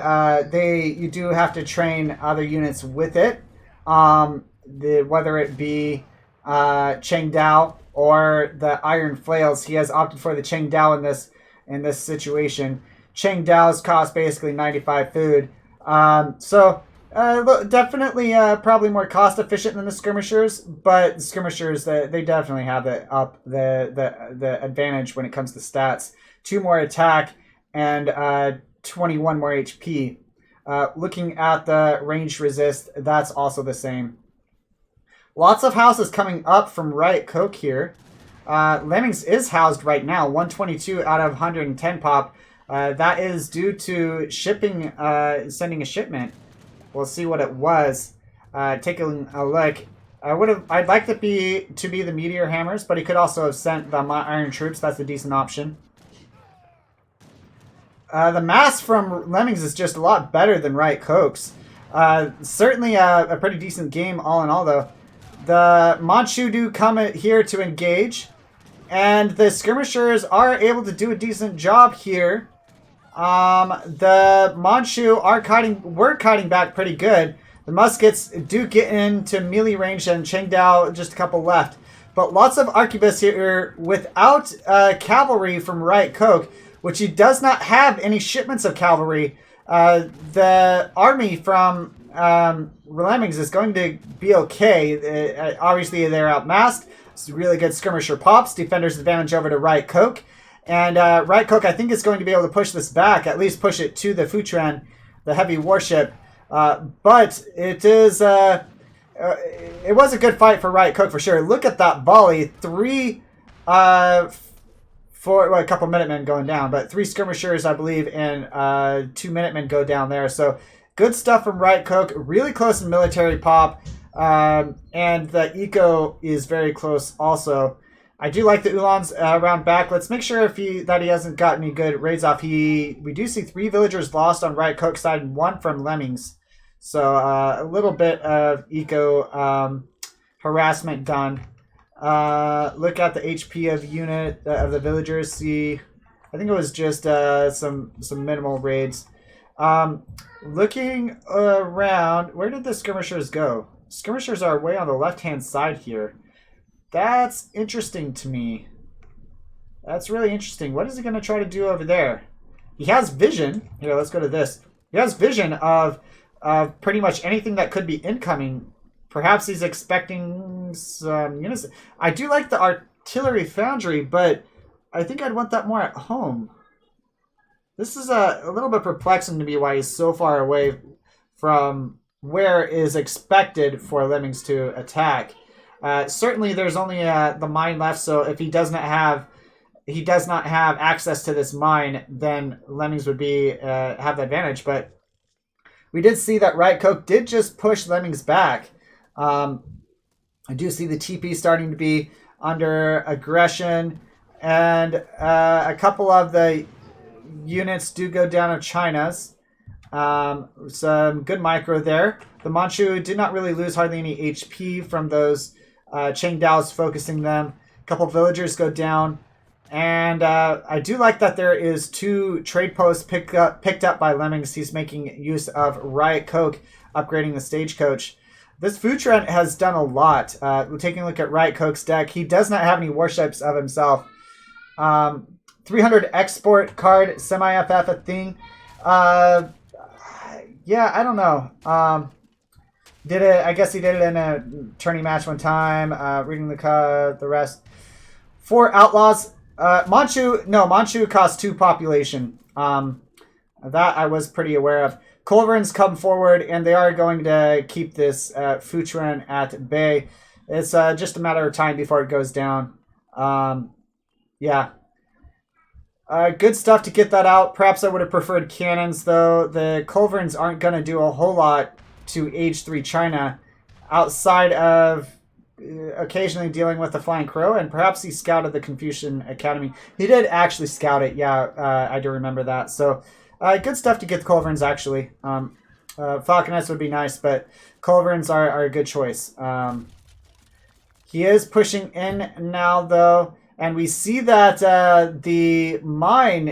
you do have to train other units with it. Whether it be Cheng Dao or the Iron Flails, he has opted for the Cheng Dao in this situation. Cheng Dao's cost basically 95 food. Definitely probably more cost efficient than the skirmishers, but the skirmishers they definitely have the advantage when it comes to stats. 2 more attack and 21 more HP. Looking at the range resist, that's also the same. Lots of houses coming up from Riotcoke here. Lemmings is housed right now, 122 out of 110 pop. That is due to shipping, sending a shipment. We'll see what it was. Taking a look. I'd like to be the meteor hammers, but he could also have sent the iron troops. That's a decent option. The mass from Lemmings is just a lot better than Riotcoke's. Certainly a pretty decent game all in all, though. The Manchu do come here to engage, and the skirmishers are able to do a decent job here. The Manchu were kiting back pretty good. The muskets do get into melee range, and Cheng Dao just a couple left. But lots of arquebus here without cavalry from Riotcoke, which he does not have any shipments of cavalry. The army from Lemmings is going to be okay. Obviously, they're outmassed. It's really good skirmisher pops. Defender's advantage over to Riotcoke. And Riotcoke, I think, is going to be able to push this back, at least push it to the Futran, the heavy warship. But it is... it was a good fight for Riotcoke for sure. Look at that volley. A couple Minutemen going down, but 3 skirmishers, I believe, and 2 Minutemen go down there. So good stuff from Riotcoke. Really close in military pop. And the eco is very close also. I do like the Ulans around back. Let's make sure that he hasn't got any good raids off. We do see 3 villagers lost on Riotcoke's side and 1 from Lemmings. So a little bit of eco harassment done. Look at the HP of the villagers. See, I think it was just some minimal raids. Looking around, where did the skirmishers go? Skirmishers are way on the left-hand side here. That's interesting to me. That's really interesting. What is he going to try to do over there? He has vision. Here, let's go to this. He has vision of pretty much anything that could be incoming. Perhaps he's expecting some units. I do like the artillery foundry, but I think I'd want that more at home. This is a little bit perplexing to me why he's so far away from where is expected for Lemmings to attack. Certainly, there's only the mine left, so if he does not have access to this mine, then Lemmings would have the advantage. But we did see that Riotcoke did just push Lemmings back. I do see the TP starting to be under aggression, and a couple of the units do go down of China's. Some good micro there. The Manchu did not really lose hardly any HP from those Chengdaos focusing them. A couple villagers go down. And I do like that there is 2 trade posts picked up by Lemmings. He's making use of Riotcoke, upgrading the stagecoach. This Futran has done a lot. We're taking a look at Riotcoke's deck. He does not have any warships of himself. 300 export card, semi-FF a thing. Yeah, I don't know. I guess he did it in a tourney match one time. Reading the rest. 4 outlaws. Manchu costs 2 population. That I was pretty aware of. Culverins come forward, and they are going to keep this Futran at bay. It's just a matter of time before it goes down. Yeah. Good stuff to get that out. Perhaps I would have preferred cannons, though. The Culverins aren't going to do a whole lot to Age 3 China outside of occasionally dealing with the Flying Crow, and perhaps he scouted the Confucian Academy. He did actually scout it, yeah, I do remember that. So, good stuff to get the Culverins, actually. Falconets would be nice, but Culverins are a good choice. He is pushing in now, though. And we see that the mine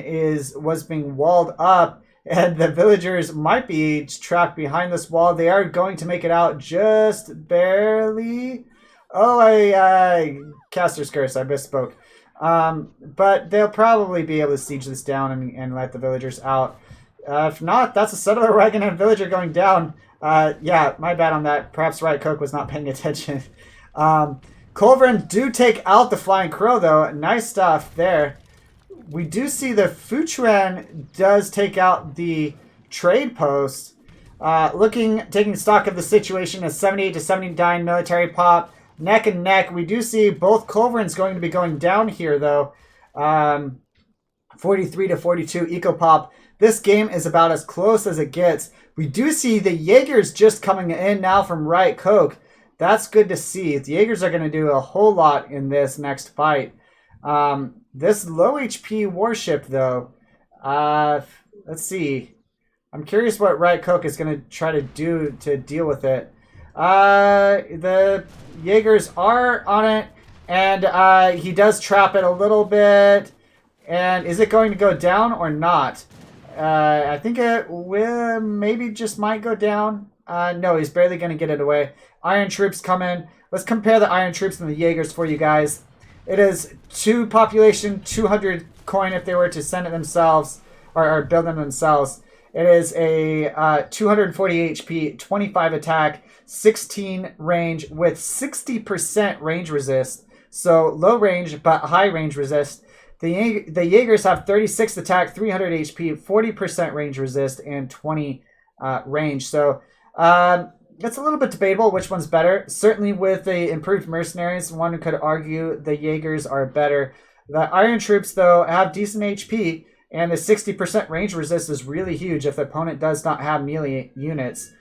was being walled up, and the villagers might be trapped behind this wall. They are going to make it out just barely. Oh, I Caster's Curse, I misspoke. But they'll probably be able to siege this down and let the villagers out. If not, that's a settler wagon and a villager going down. Yeah, my bad on that. Perhaps Riotcoke was not paying attention. Culverin do take out the Flying Crow, though. Nice stuff there. We do see the Futran does take out the trade post. Taking stock of the situation, a 78 to 79 military pop. Neck and neck. We do see both Culverins going to be going down here, though. 43 to 42 eco pop. This game is about as close as it gets. We do see the Jaegers just coming in now from Riotcoke. That's good to see. The Jaegers are going to do a whole lot in this next fight. This low HP warship, though, let's see. I'm curious what Riotcoke is going to try to do to deal with it. The Jaegers are on it, and he does trap it a little bit. And is it going to go down or not? I think it will, maybe just might go down. No, he's barely going to get it away. Iron troops come in. Let's compare the iron troops and the Jaegers for you guys. It is 2 population, 200 coin if they were to send it themselves or build them themselves. It is a 240 HP, 25 attack, 16 range with 60% range resist. So low range but high range resist. The Jaegers have 36 attack, 300 HP, 40% range resist, and 20 range. So it's a little bit debatable which one's better. Certainly with the improved mercenaries, one could argue the Jaegers are better. The Iron Troops, though, have decent HP, and the 60% range resist is really huge if the opponent does not have melee units.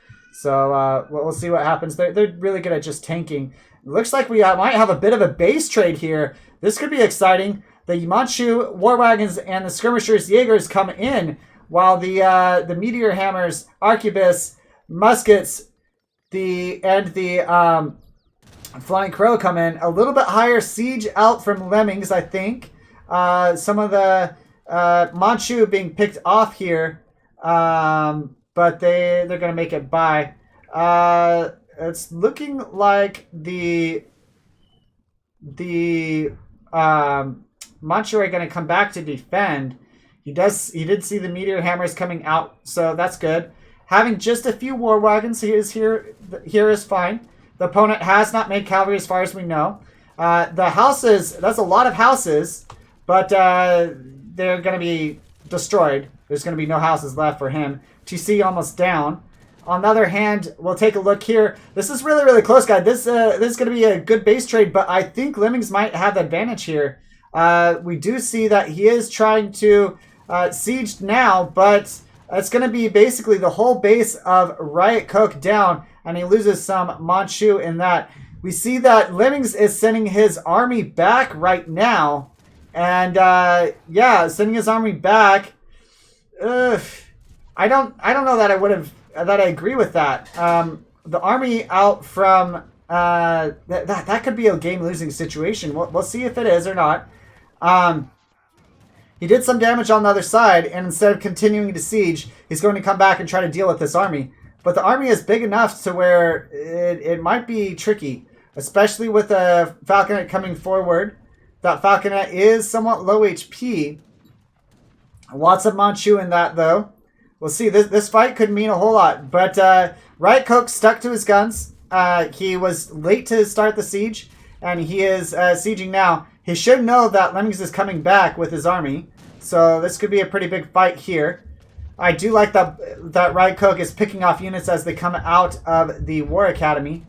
So we'll see what happens. They're really good at just tanking. It looks like we might have a bit of a base trade here. This could be exciting. The Manchu War Wagons and the Skirmishers Jaegers come in, while the Meteor Hammers, Arquebus, Muskets, the Flying Crow come in. A little bit higher siege out from Lemmings, I think. Some of the Manchu being picked off here, but they're going to make it by. It's looking like the Manchu are going to come back to defend. He did see the Meteor Hammers coming out, so that's good. Having just a few War Wagons here is fine. The opponent has not made cavalry as far as we know. The houses, that's a lot of houses, but they're going to be destroyed. There's going to be no houses left for him. TC almost down. On the other hand, we'll take a look here. This is really, really close, guys. This is going to be a good base trade, but I think Lemmings might have the advantage here. We do see that he is trying to siege now, but it's going to be basically the whole base of Riotcoke down, and he loses some Manchu in that. We see that Lemmings is sending his army back right now, and yeah, sending his army back. I don't know that I agree with that. The army out from that could be a game losing situation. We'll see if it is or not. He did some damage on the other side, and instead of continuing to siege, he's going to come back and try to deal with this army. But the army is big enough to where it might be tricky, especially with a Falconet coming forward. That Falconet is somewhat low HP. Lots of Manchu in that, though. We'll see. This fight could mean a whole lot. But Riotcoke stuck to his guns. He was late to start the siege, and he is sieging now. He should know that Lemmings is coming back with his army, so this could be a pretty big fight here. I do like that Riotcoke is picking off units as they come out of the War Academy.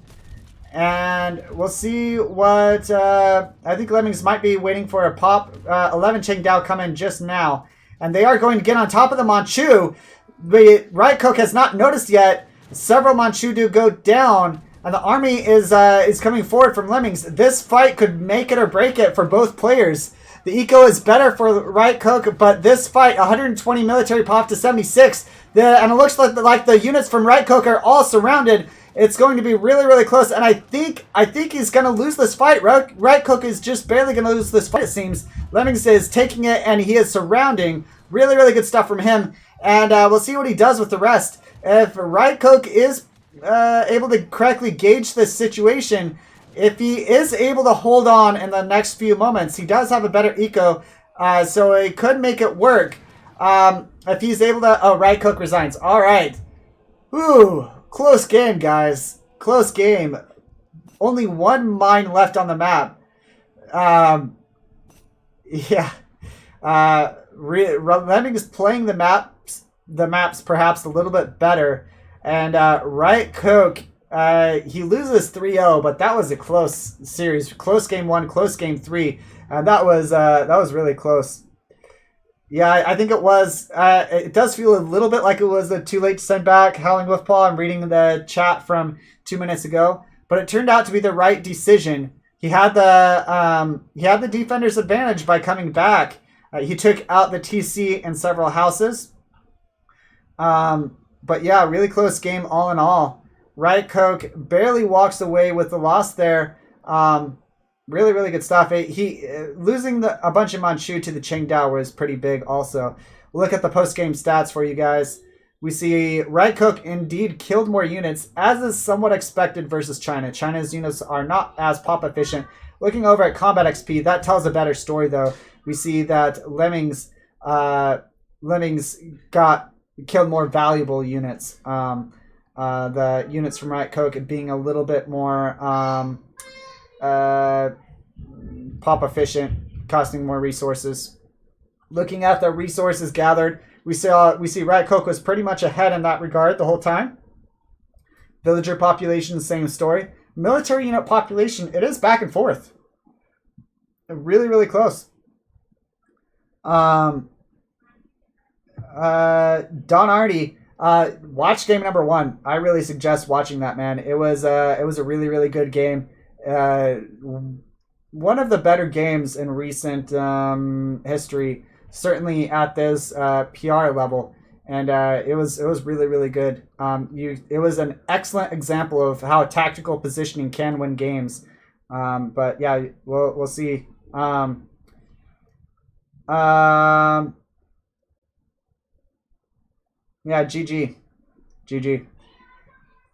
And we'll see what... I think Lemmings might be waiting for a pop. 11 Chengdao come in just now. And they are going to get on top of the Manchu. But Riotcoke has not noticed yet. Several Manchu do go down. And the army is coming forward from Lemmings. This fight could make it or break it for both players. The eco is better for Riotcoke, but this fight, 120 military pop to 76. And it looks like the units from Riotcoke are all surrounded. It's going to be really, really close. And I think he's going to lose this fight. Riotcoke is just barely going to lose this fight, it seems. Lemmings is taking it, and he is surrounding. Really, really good stuff from him. And we'll see what he does with the rest. If Riotcoke is able to correctly gauge this situation, if he is able to hold on in the next few moments, he does have a better eco, so it could make it work. If he's able to... Oh, Riotcoke resigns. All right. Ooh, close game, guys. Close game. Only one mine left on the map. Yeah. Lemmings is playing the maps perhaps a little bit better. And Riotcoke, he loses 3-0, but that was a close series. Close game 1, close game 3. And that was really close. Yeah, I think it was. It does feel a little bit like it was too late to send back Howling Wolfpaw. I'm reading the chat from 2 minutes ago, but it turned out to be the right decision. He had the defender's advantage by coming back. He took out the TC in several houses. But yeah, really close game all in all. Riotcoke barely walks away with the loss there. Really, really good stuff. Losing a bunch of Manchu to the Chengdao was pretty big also. Look at the post-game stats for you guys. We see Riotcoke indeed killed more units, as is somewhat expected versus China. China's units are not as pop efficient. Looking over at combat XP, that tells a better story though. We see that Lemmings killed more valuable units. The units from Riotcoke being a little bit more pop efficient. costing more resources. Looking at the resources gathered, we see Riotcoke was pretty much ahead in that regard the whole time. Villager population, same story. Military unit population, it is back and forth. Really, really close. Don Artie, watch game number 1. I really suggest watching that, man. It was a really, really good game. One of the better games in recent history, certainly at this PR level, and it was really, really good. It was an excellent example of how tactical positioning can win games. But yeah, we'll see. Yeah, GG.